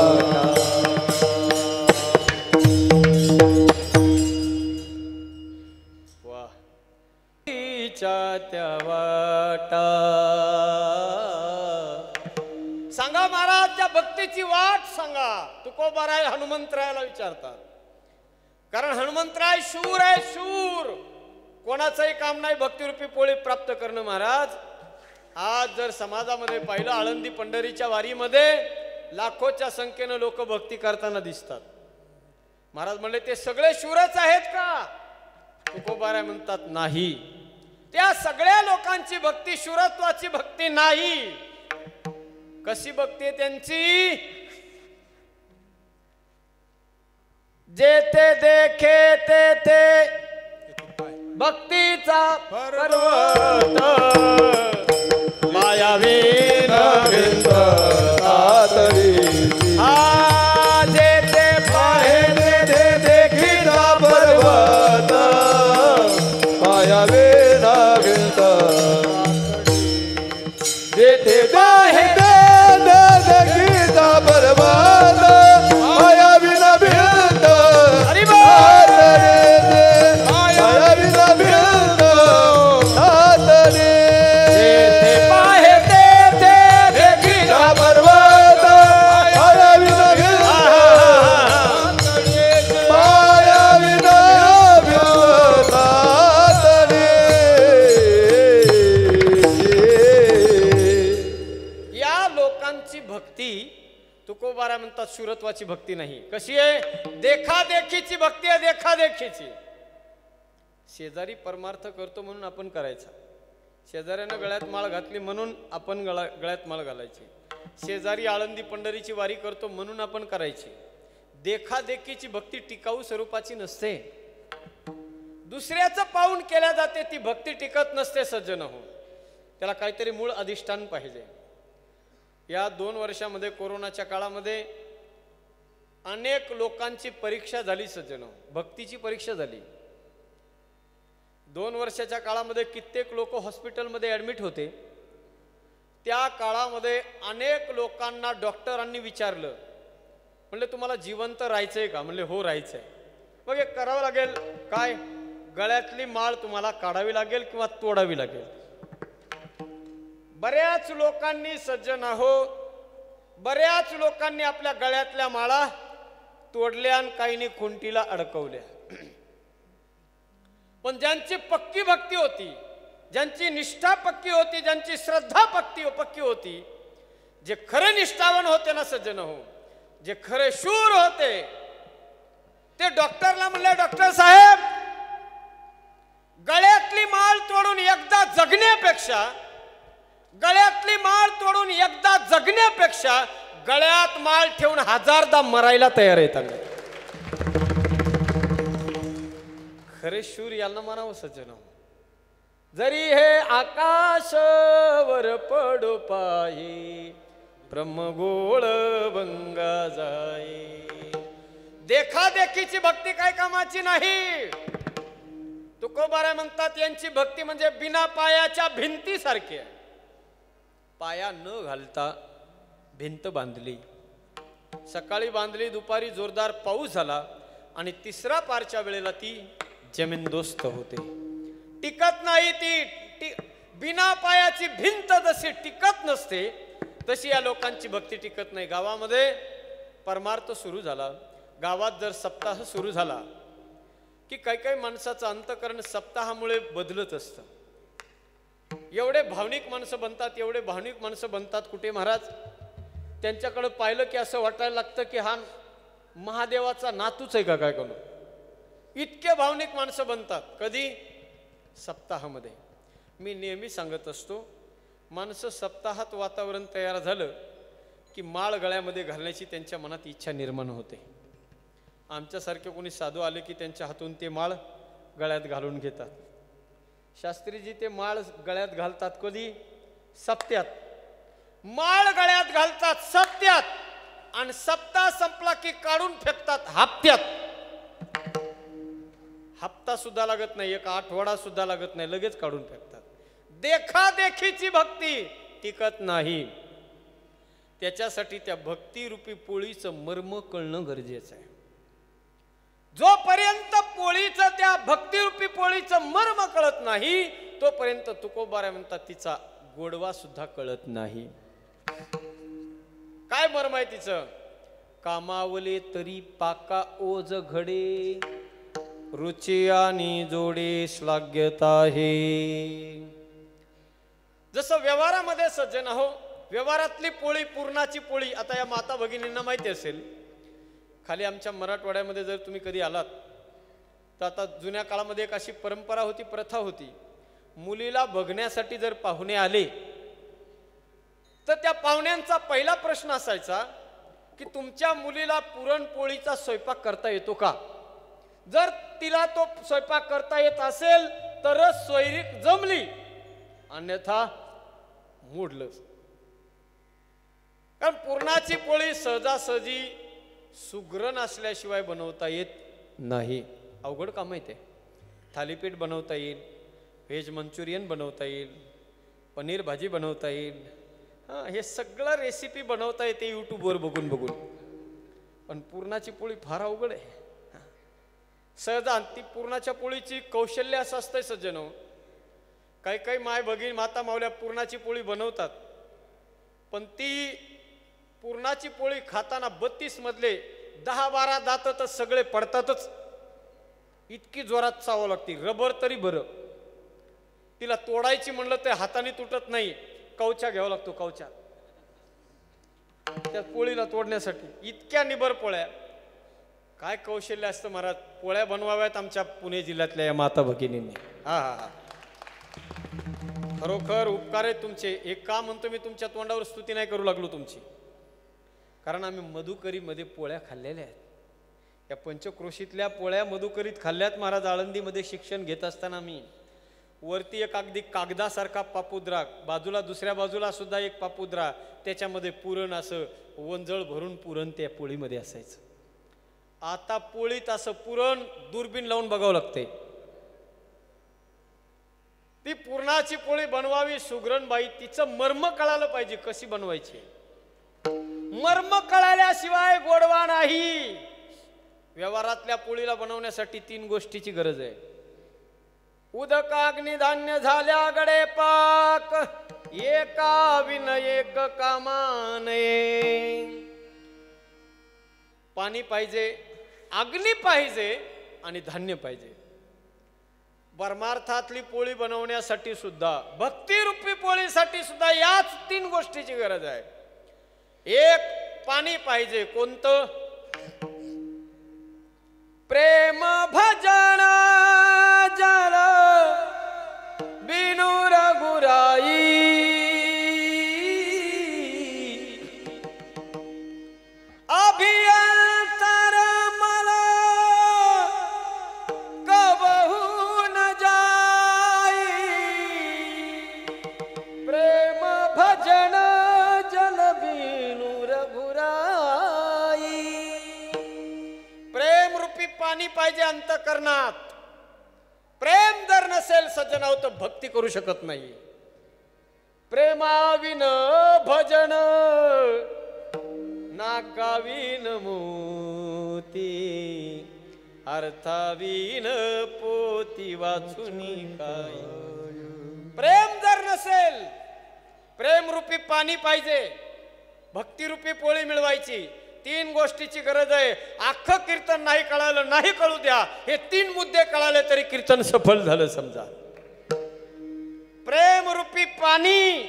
त्या वाटा सांगा महाराज त्या भक्तीची वाट सांगा. तुकोबाराय हनुमंतरायाला विचारतात. कारण हनुमंतराय शूर आहे, शूर. कोणाचंही काम नाही भक्तिरूपी पोळी प्राप्त करणं. महाराज आज जर समाजामध्ये पाहिलं आळंदी पंढरीच्या वारीमध्ये लाखोच्या संख्येनं लोक भक्ती करताना दिसतात. महाराज म्हणले ते सगळे शूरच आहेत का? तुकोबाराय म्हणतात नाही. त्या सगळ्या लोकांची भक्ती शूरत्वाची भक्ती नाही. कशी भक्ती आहे त्यांची? जे ते देखे ते ते भक्तीचा पर्वत मायावी भिंत तातडीची हा जे ते पाहे ते देखील पर्वत मायावी भिंत जेथे पाहे ते देखील पर्वत मायावी भिंत तुकोबारा म्हणतात शूरत्वाची भक्ती नाही. कशी आहे? देखादेखीची भक्ती आहे. देखादेखीची. शेजारी परमार्थ करतो म्हणून आपण करायचा. शेजाऱ्यानं गळ्यात माळ घातली म्हणून आपण गळ्यात माळ घालायची. शेजारी आळंदी पंढरीची वारी करतो म्हणून आपण करायची. देखादेखीची भक्ती टिकाऊ स्वरूपाची नसते. दुसऱ्याचं पाऊण केल्या जाते ती भक्ती टिकत नसते. सज्जन हो, त्याला काहीतरी मूळ अधिष्ठान पाहिजे. या 2 वर्षामध्ये कोरोनाच्या काळामध्ये अनेक लोकांची परीक्षा झाली. सज्जन हो, भक्तीची परीक्षा झाली. 2 वर्षाच्या काळामध्ये कित्येक लोक हॉस्पिटलमध्ये ॲडमिट होते. त्या काळामध्ये अनेक लोकांना डॉक्टरांनी विचारलं, म्हणले तुम्हाला जिवंत राहायचंय का? म्हणले हो राहायचंय. मग हे करावं लागेल काय? गळ्यातली माळ तुम्हाला काढावी लागेल किंवा तोडावी लागेल. बऱ्याच लोकांनी सज्जन हो, बऱ्याच लोकांनी आपल्या गळ्यातल्या माळा तोडल्या आणि काहींनी खुंटीला अडकवल्या. पण ज्यांची पक्की भक्ती होती, ज्यांची निष्ठा पक्की होती, ज्यांची श्रद्धा पक्की होती, जे खरे निष्ठावान होते ना सज्जन हो, जे खरे शूर होते, ते डॉक्टरला म्हणले डॉक्टर साहेब गळ्यातली माळ तोडून एकदा जगण्यापेक्षा, गळ्यातली माळ तोडून एकदा जगण्यापेक्षा गळ्यात माळ ठेवून 1000दा मरायला तयार आहेत. खरे शूर यांना मानावं सज्जन. जरी हे आकाशवर पडो पायी ब्रह्मगोळ भंगा जाई. देखादेखीची भक्ती काय कामाची नाही. तुकोबारा म्हणतात यांची भक्ती म्हणजे बिना पायाच्या भिंतीसारखी आहे. पाया न घालता भिंत बांधली, सकाळी बांधली, दुपारी जोरदार पाऊस झाला आणि तिसरा पारच्या वेळेला ती जमीनदोस्त होते. टिकत नाही ती. बिना पायाची भिंत जशी टिकत नसते तशी या लोकांची भक्ती टिकत नाही. गावामध्ये परमार्थ सुरू झाला, गावात जर सप्ताह सुरू झाला की काही माणसाचं अंतकरण सप्ताहामुळे बदलत असतं. एवढे भावनिक माणसं बनतात, एवढे भावनिक माणसं बनतात. कुठे महाराज त्यांच्याकडे पाहिलं की असं वाटायला लागतं की हा महादेवाचा नातूच आहे का काय करू. इतके भावनिक माणसं बनतात. कधी? सप्ताहामध्ये. मी नेहमी सांगत असतो, माणसं सप्ताहात वातावरण तयार झालं की माळ गळ्यामध्ये घालण्याची त्यांच्या मनात इच्छा निर्माण होते. आमच्यासारखे कोणी साधू आले की त्यांच्या हातून ते माळ गळ्यात घालून घेतात. शास्त्रीजी ते माळ गळ्यात घालतात कधी? सप्त्यात. माळ गळ्यात घालतात सप्त्यात आणि सप्ताह संपला की काढून फेकतात हप्त्यात. हप्ता सुद्धा लागत नाही, एक आठवडा सुद्धा लागत नाही, लगेच काढून फेकतात. देखादेखीची भक्ती टिकत नाही. त्याच्यासाठी त्या भक्तिरूपी पोळीचं मर्म कळणं गरजेचं आहे. जोपर्यंत पोळीचं, त्या भक्तिरूपी पोळीचं मर्म कळत नाही तोपर्यंत तुकोबारा म्हणतात तिचा गोडवा सुद्धा कळत नाही. काय मर्म आहे तिचं? कामावले तरी पाका ओज घडे, रुची आणि जोडे श्लाघ्यता आहे. जसं व्यवहारामध्ये सज्जन आहो, व्यवहारातली पोळी, पूर्णाची पोळी. आता या माता भगिनींना माहिती असेल, खाली आमच्या मराठवाड्यामध्ये जर तुम्ही कधी आलात तर आता जुन्या काळामध्ये एक अशी परंपरा होती, प्रथा होती, मुलीला बघण्यासाठी जर पाहुणे आले तर त्या पाहुण्यांचा पहिला प्रश्न असायचा की तुमच्या मुलीला पुरणपोळीचा स्वयंपाक करता येतो का? जर तिला तो स्वयंपाक करता येत असेल तरच सोयरीक जमली, अन्यथा मोडलं. कारण पुरणाची पोळी सहजासहजी सुगरण असल्याशिवाय बनवता येत नाही. अवघड काम आहे ते. थालीपीठ बनवता येईल, व्हेज मंचुरियन बनवता येईल, पनीर भाजी बनवता येईल, हे सगळं रेसिपी बनवता येते यूट्यूबवर बघून बघून. पण पुरणाची पोळी फार अवघड आहे. सहजा ती पुरणाच्या पोळीची कौशल्य असं असतंय सज्जनो. काही काही माय भगिनी, माता मावल्या पुरणाची पोळी बनवतात, पण ती पुरणाची पोळी खाताना 32 मधले 10-12 दात तर सगळे पडतातच. इतकी जोरात चावावं लागते. रबर तरी बरं, तिला तोडायची म्हणलं तर हाताने तुटत नाही, कवचा घ्यावा लागतो, कवचा त्या पोळीला तोडण्यासाठी. इतक्या निबर पोळ्या. काय कौशल्य असतं महाराज. पोळ्या बनवाव्यात आमच्या पुणे जिल्ह्यातल्या या माता भगिनींनी. हा हा हा खरोखर उपकार आहे तुमचे. एक का म्हणतो मी, तुमच्या तोंडावर स्तुती नाही करू लागलो तुमची, कारण आम्ही मधुकरीमध्ये पोळ्या खाल्लेल्या आहेत. या पंचक्रोशीतल्या पोळ्या मधुकरीत खाल्ल्यात महाराज. आळंदीमध्ये शिक्षण घेत असताना मी वरती एक अगदी कागदासारखा पापुद्रा, बाजूला दुसऱ्या बाजूला सुद्धा एक पापुद्रा, त्याच्यामध्ये पुरण असं वंजळ भरून पुरण त्या पोळीमध्ये असायचं. आता पोळीत असं पुरण दुर्बीण लावून बघावं लागते. ती पुरणाची पोळी बनवावी सुगरणबाई, तिचं मर्म कळालं पाहिजे कशी बनवायची. मर्म कळाल्याशिवाय गोडवा नाही. व्यवहारातल्या पोळीला बनवण्यासाठी 3 गोष्टीची गरज आहे. उदकाग्नी धान्य झाल्या गडे पाक, एका विन एक कामाने. पाणी पाहिजे, अग्नी पाहिजे आणि धान्य पाहिजे. परमार्थातली पोळी बनवण्यासाठी सुद्धा, भक्तिरूपी पोळीसाठी सुद्धा याच 3 गोष्टीची गरज आहे. एक, पाणी पाहिजे. कोणतं? प्रेम भजन जल बिनु रघुराई, अभियंतर मला कबहू न जाई. प्रेम भजन जल बिनु रघुराई. प्रेम रूपी पाणी पाहिजे अंतःकरणात. प्रेम जर नसेल सज्जनाव तर भक्ती करू शकत नाही. प्रेमाविन भजन नाकाविन मोती, अर्थाविन पोती वाचुनी काय. प्रेम जर नसेल, प्रेम रूपी पाणी पाहिजे, भक्तिरूपी पोळी मिळवायची. 3 गोष्टीची गरज आहे. अख्खं कीर्तन नाही कळालं, नाही कळू द्या, हे 3 मुद्दे कळाले तरी कीर्तन सफल झालं समजा. प्रेम रूपी पाणी,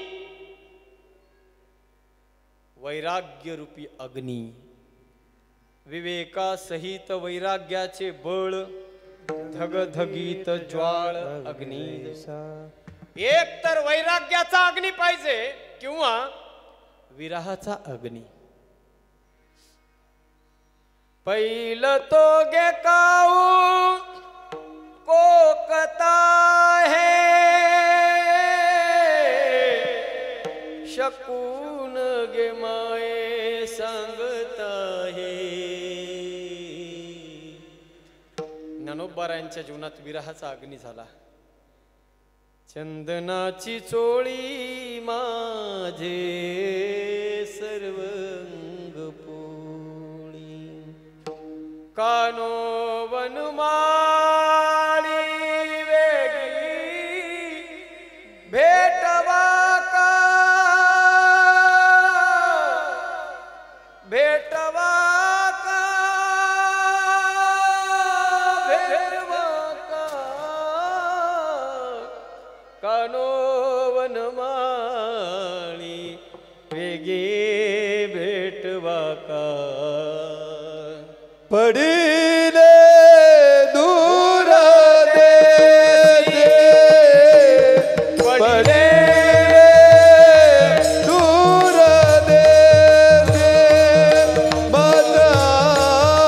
वैराग्य रूपी अग्नी. विवेका सहित वैराग्याचे बळ धगधगीत ज्वाळ अग्नी. एक तर वैराग्याचा अग्नी पाहिजे किंवा विरहाचा अग्नी. पहिलं तो गे काऊ कोकता है शकून गे माये सांगता है. ज्ञानोबारायांच्या जीवनात विरहाचा अग्नी झाला. चंदनाची चोळी माझे सर्वंग पोळी कानो वनमाळी वेगळी भेटवा का भेटवा का भेटवा का कानो वनमाळी वेगे भेटवा का. पडिले दूर देशे पडिले दूर देशे मत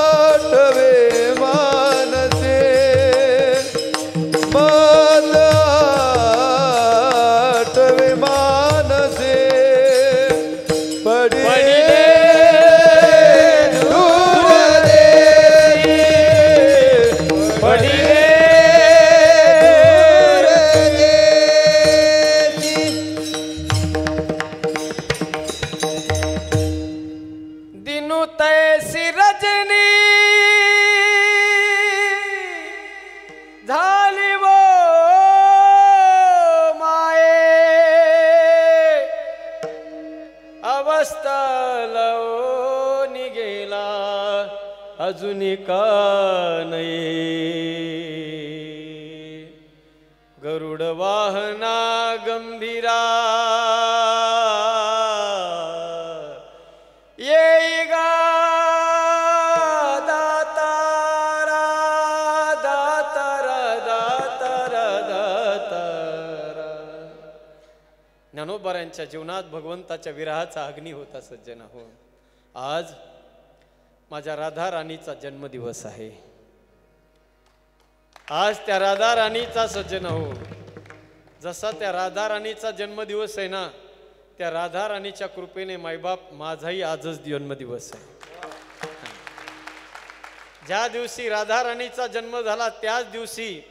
आठवे मानसे मत आठवे मानसे पडिले अजुनी का नाही. गरुड वाहना गंभीरा येई गा दातारा दातारा दातारा दातारा. ज्ञानोबारायांच्या जीवनात भगवंताच्या विरहाचा अग्नी होता. सज्जन हो, आज माझ्या राधा राणीचा जन्मदिवस आहे. आज त्या राधा राणीचा सज्जन हो, जसा त्या राधा राणीचा जन्मदिवस आहे ना, त्या राधा राणीच्या कृपेने मायबाप माझाही आजच जन्मदिवस आहे. ज्या दिवशी राधा राणीचा जन्म झाला त्याच दिवशी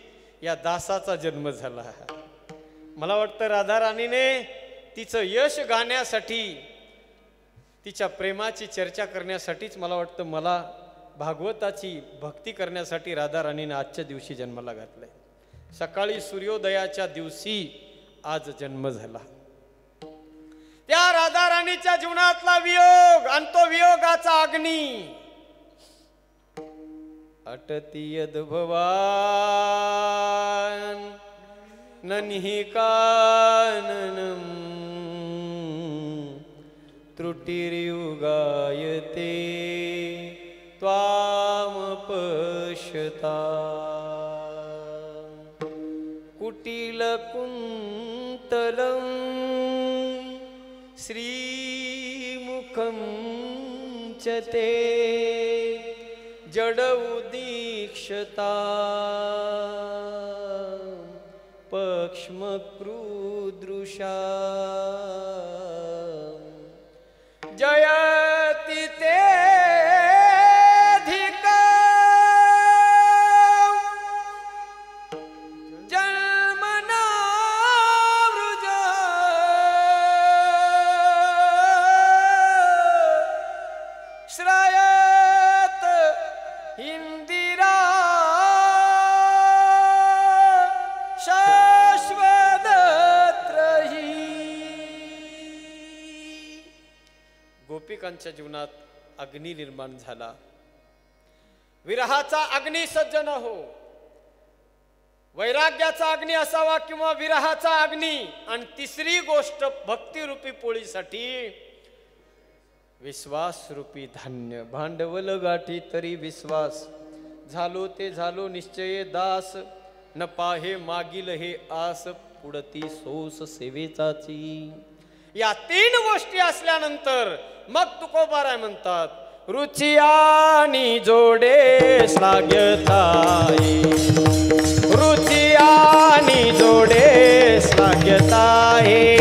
या दासाचा जन्म झाला. मला वाटतं राधा राणीने तिचं यश गाण्यासाठी, तिच्या प्रेमाची चर्चा करण्यासाठीच मला वाटतं मला भागवताची भक्ती करण्यासाठी राधा राणीने आजच्या दिवशी जन्माला घातलंय. सकाळी सूर्योदयाच्या दिवशी आज जन्म झाला. त्या राधा राणीच्या जीवनातला वियोग आणि तो वियोगाचा अग्नी. अटती यद्भवान नन्ही काननम त्रुटिर्युगायते त्वाम पश्यता. कुटिल कुंतलं श्रीमुखं च ते जड उदीक्षता पक्ष्मक्रूदृशा जयति ते जन्मना वृज श्रयत इंदिरा शाश्वतत्रयी. गोपिकांच्या जीवनात अग्नी निर्माण झाला. विरहाचा अग्नी सज्जन हो, वैराग्याचा अग्नी असावा किंवा विरहाचा अग्नी. आणि तिसरी गोष्ट भक्तिरूपी पोळीसाठी विश्वास रूपी धान्य. भांडवल गाठी तरी विश्वास झालो ते झालो निश्चये दास, न पाहे मागील हे आस, पुढती सोस सेवेचाची. या 3 गोष्टी असल्यानंतर मग तुकोबाराय म्हणतात, रुची आणि जोडे श्लाघ्यताये, रुची आणि जोडे श्लाघ्यताये,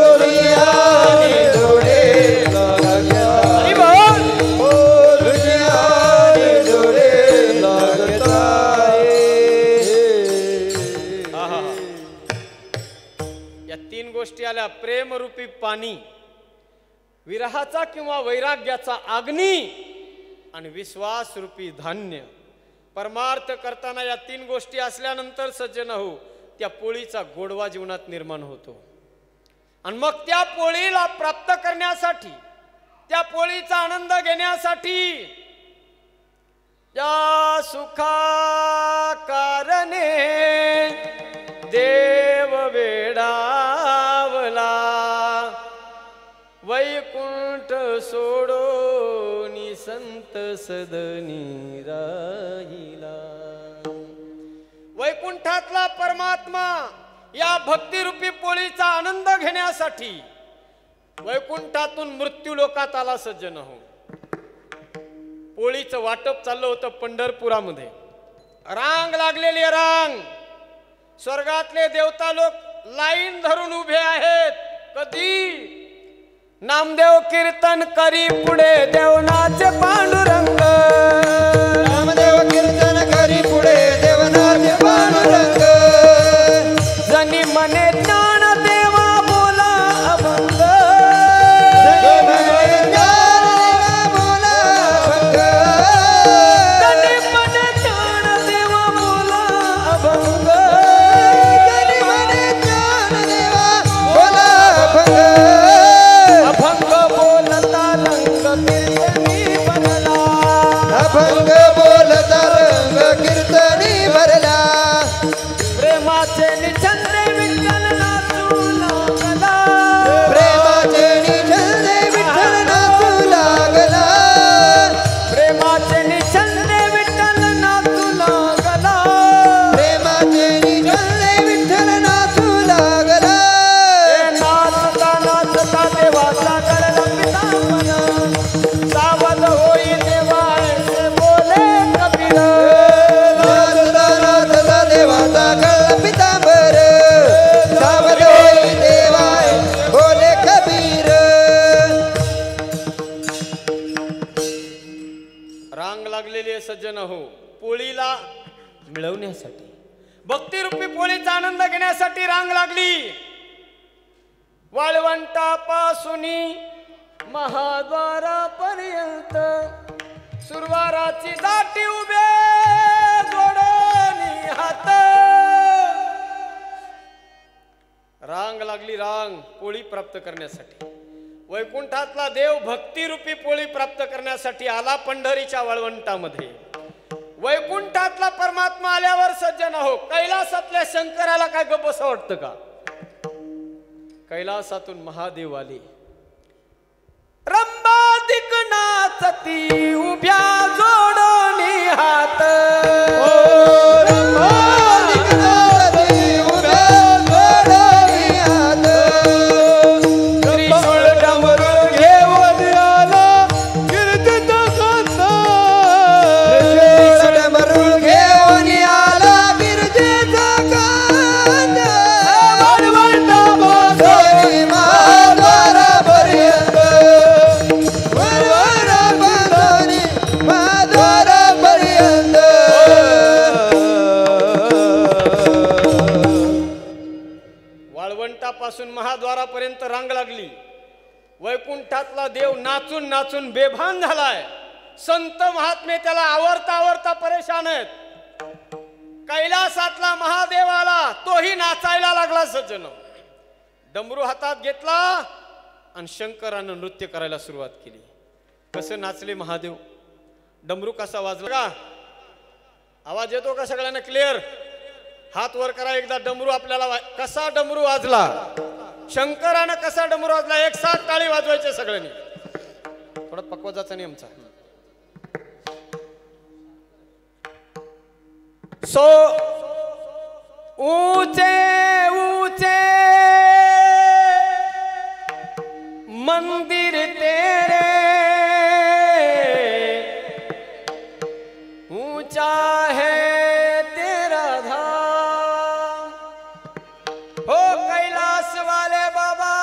रुची आणि जोडे श्लाघ्यताये, रुची आणि जोडे श्लाघ्यताये. या 3 गोष्टी आल्या, प्रेमरूपी पाणी, विरहाचा किंवा वैराग्याचा अग्नी आणि विश्वास रूपी धान्य. परमार्थ करताना या 3 गोष्टी असल्यानंतर सज्जन हो, त्या पोळीचा गोडवा जीवनात निर्माण होतो. आणि मग त्या पोळीला प्राप्त करण्यासाठी, त्या पोळीचा आनंद घेण्यासाठी या सुखा कारणे देव वेडावला, वैकुंठ सोडून संत सदनी राहिला. वैकुंठातला परमात्मा या भक्तिरूपी पोळीचा आनंद घेण्यासाठी वैकुंठातून मृत्यू लोकात आला. सज्जन हो, पोळीचं वाटप चाललं होतं पंढरपुरामध्ये. रांग लागलेली रांग, स्वर्गातले देवता लोक लाईन धरून उभे आहेत. कधी? नामदेव कीर्तन करी पुढे देवनाचे पांडुरंग, नामदेव कीर्तन करी पुढे देवनाचे पांडुरंग, जनी मने ज्ञान देवा बोला अभंग, जनी मने ज्ञान देवा बोला अभंग, जनी मने ज्ञान देवा बोला अभंग, जनी मने ज्ञान देवा बोला अभंग, अभंग बोलता रंग कीर्तनी बनला, अभंग बोलता रंग कीर्तनी भरला, प्रेमाचे निछंदे विठ्ठल नाचू लागला, प्रेमाचे निछंदे विठ्ठल नाचू लागला, प्रेमाचे निछंदे विठ्ठल नाचू लागला, प्रेमाचे निछंदे विठ्ठल नाचू लागला. नाचता नाचता देवाचा गळला पितांबर, सावध होई देवा ऐसे बोले कबीर, नाचता नाचता देवाचा गळा पितांबर, सावध होई देवा बोले कबीर. रांग लागलेली आहे सज्जन हो, पोळीला मिळवण्यासाठी, भक्तिरूपी पोळीचा आनंद घेण्यासाठी रांग लागली. वाळवंटापासूनी महाद्वारापर्यंत सुरवाराची दाटी उभे जोडणी हात. रांग लागली, रांग पोळी प्राप्त करण्यासाठी. वैकुंठातला देव भक्तिरूपी पोळी प्राप्त करण्यासाठी आला पंढरीच्या वाळवंटामध्ये. वैकुंठातला परमात्मा आल्यावर सज्जन हो, कैलासातल्या शंकराला काय गप्प बसं वाटतं का? कैलासातून महादेव आले. रंबादिक नाचती उभ्या जोडणी हात, रंबादिक नाचती उभ्या जोडणी हात, त्रिशूळ डमरू घेऊन आला कीर्तन गाता, त्रिशूळ डमरू घेऊन आला गिरजेचा कांदा, वाळवंटापासून महाद्वारापर्यंत, वाळवंटापासून महाद्वारापर्यंत. वाळवंटापासून महाद्वारापर्यंत रांग लागली. वैकुंठातला देव नाचून नाचून बेभान झालाय. संत महात्मे त्याला आवरता आवरता परेशान आहेत. कैलासातला महादेव आला, तोही नाचायला लागला. सज्जन, डमरू हातात घेतला आणि शंकरानं नृत्य करायला सुरुवात केली. कसं नाचले महादेव, डमरू कसा वाजला का? आवाज येतो का सगळ्यांना क्लिअर? हात वर करा एकदा. डमरू आपल्याला कसा डमरू वाजला, शंकरानं कसा डमरू वाजला, एक साथ टाळी वाजवायचे सगळ्यांनी. थोडा पकवाजाचा नियमचा. सो ऊंचे ऊंचे मंदिर तेरे, ऊंचा है तेरा धाम। हो कैलाश वाले बाबा,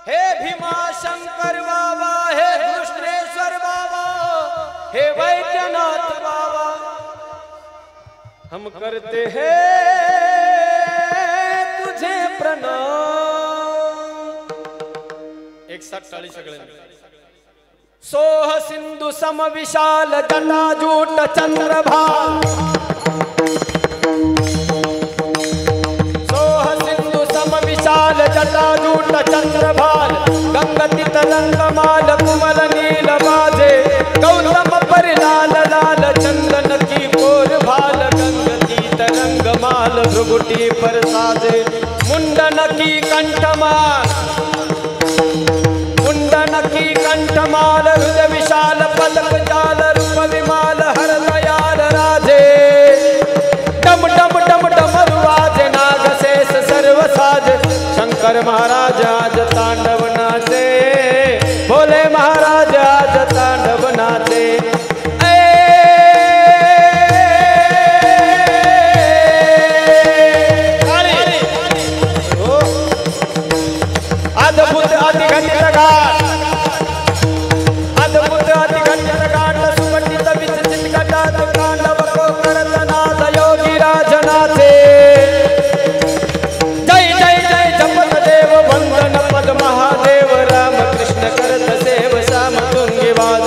हे भीमा शंकर बाबा, हे कृष्णेश्वर बाबा, हे वैद्यनाथ बाबा, हम करते हैं तुझे प्रणाम। एक साथ ताली सगळ्यांनी। सोह सिंधु सम विशाल जटाजूट चंद्रभाल, सोह सिंधु सम विशाल जटाजूट चंद्रभाल, गंगति तरंगमाल कुमल नील बाजे, गौतम पर लाल लाल चंदन की कोर भाल, गंगति तरंगमाल भ्रुगुटी पर साजे, मुंडन की कंठमाल, मुंडन की कंठमाल, हृदय विशाल पलक जाल, रूप विमाल हर दयाल राजे, डम डम डम डमरुआज नाग शेष सर्व साज, शंकर महाराज आज तांडव नाचे, भोले महाराज आज तांडव नाचे। अद्भुत अतिघटित घाट, अद्भुत अतिघटित घाट, सुपंडित विचित घटात तांडव को करत नाद योगी राजनाचे। जय जय जय जपत देव वंदन पद महादेव, राम कृष्ण करत सेव श्याम तुंगी वाद,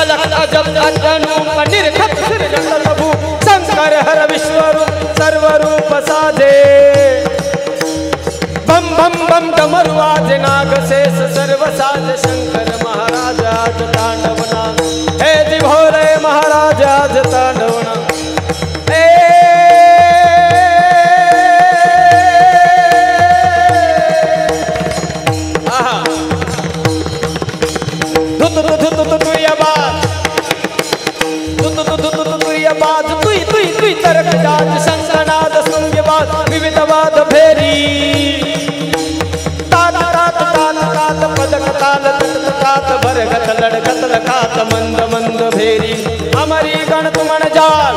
अलख अजब अजनूप निर्घट सृजन प्रभु, शंकर हर विश्वरूप सर्वरूप साजे, बम बम बम डमरुआज नाग शेष सर्व साज, शंकर महाराज आज तांडवना, हे जी भोले महाराज आज तांडवना। आहा धुत धुत धुत धुत तुरिया बाज, धुत धुत धुत धुत तुरिया बाज, तुई तुई तुई तरक जाज, शंखनाद सुंग बाज, विविध वाद फेरी, पदक ताल तट तात भरगत लड़गत लखात मंद मंद भेरी, अमरी गण तुमन जाल,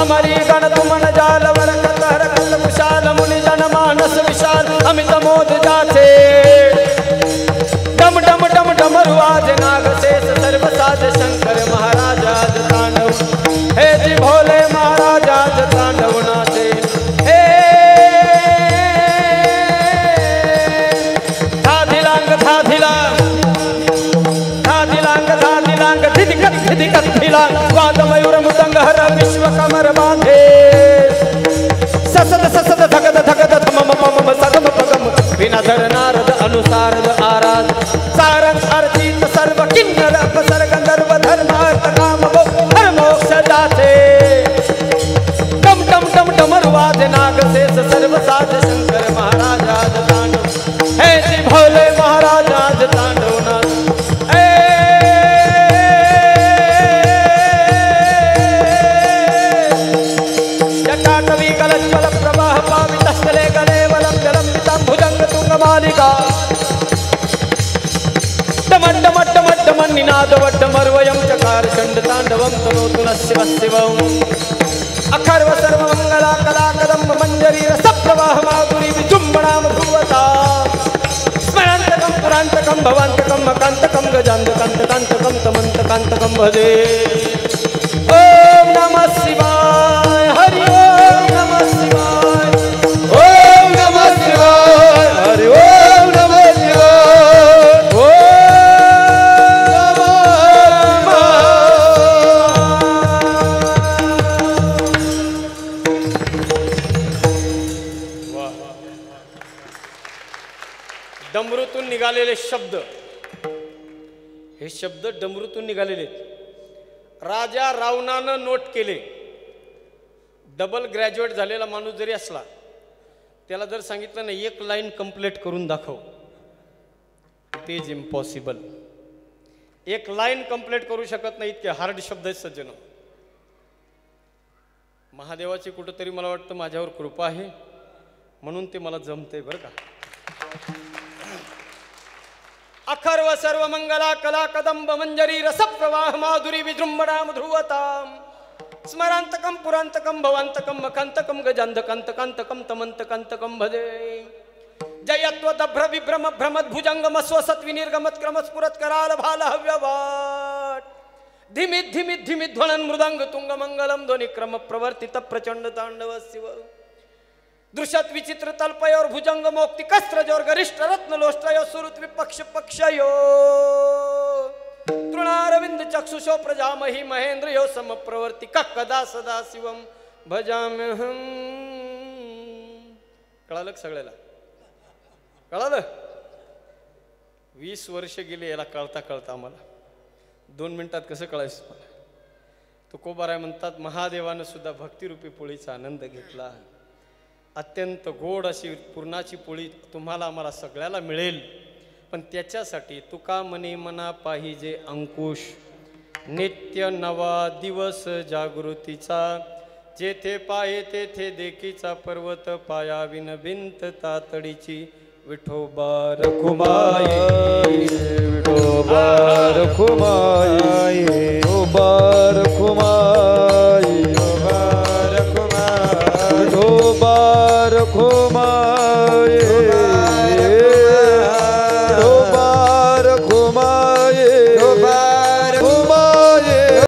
अमरी गण तुमन जाल, वरकत हरकत विशाल, मुनि जन मानस विशाल, अमित मोद जाते, डम डम डम डमरुआज नाग शेष सर्व साज, शंकर महाराज आज तांडव, हे जी भोले महाराज आज तांडव नाचे। वाद मयूर मुदंग हर विश्व कमर बांधे, ससद ससद धगद धगद धमम मम सगम पगम, विनाधर नारद अनुसारद आराध, सारंग अर्जित सर्व किन्नर अपसर गंधर्व धर्मार्थ काम हर मोक्ष जाते, डम डम डम डमरुआज नाग शेष सर्व साज, शंकर महाराज आज तांडव, हे जी भोले महाराज आज तांडव नाथ। निनादवड्डमर्वयं चकार चंड तांडवं तनोतु नः शिवः शिवम्, अखर्व सर्वमंगला कला कदम्ब मंजरी रस प्रवाह माधुरी विजुम्बणां भुवता, स्मरन्तकं पुरान्तकं भवान्तकं मकान्तकं गजान्तकान्तकान्तकं तमन्तकान्तकं भजे। ओम नमः शिवाय, हरि ओम नमः शिवाय, ओम नमः शिवाय, हरि ओम नमः शिवाय। डमरूतून निघालेले शब्द, हे शब्द डमरूतून निघालेले, राजा रावणानं नोट केले। डबल ग्रॅज्युएट झालेला माणूस जरी असला त्याला जर सांगितलं ना एक लाईन कंप्लीट करून दाखव, इट इज इम्पॉसिबल। एक लाईन कंप्लीट करू शकत नाही इतके हार्ड शब्द आहेत सज्जन. महादेवाची कुठंतरी मला वाटतं माझ्यावर कृपा आहे म्हणून ते मला जमते बरं का. अखर्व सर्व मंगला कला कदंब मंजरी रसप्रवाह माधुरी विजृंभणा ध्रुवताम स्मरांतकम पुरांतकम भवांतकम मकांतकम गजांधकांतकांतकम तमंतकांतकम भजे. जयत्व दभ्र विभ्रम भ्रमत भुजंगम स्वसत विनिर्गमत क्रमत स्फुरत कराल भाल हव्यवाट धिमित धिमित धिमित ध्वनन मृदंग तुंग मंगलम ध्वनि क्रम प्रवर्तित प्रचंड तांडव शिव. दृश्यत विचित्र तल्पयोर भुजंग मोक्ति कस्त्रजोर गरिष्ठ रत्न लोष्टयो सुरुत विपक्ष पक्षयो तृणारविंद चक्षुषो प्रजामहि महेंद्र यो सम प्रवर्ति कदा सदा शिवम भजाम्यहम. कळालं सगळ्याला? कळालं? 20 वर्ष गेले याला कळता कळता आम्हाला. 2 मिनिटात कसं कळायचं मला? तुकोबाराय म्हणतात महादेवानं सुद्धा भक्तिरूपी पोळीचा आनंद घेतला. अत्यंत गोड अशी पुरणाची पोळी तुम्हाला आम्हाला सगळ्याला मिळेल, पण त्याच्यासाठी तुका मनी मना पाहिजे अंकुश. नित्य नवा दिवस जागृतीचा जेथे पाये तेथे देखीचा पर्वत पाया विन भिंत तातडीची. विठोबा रखुमाई, विठोबा रखुमाई, विठोबा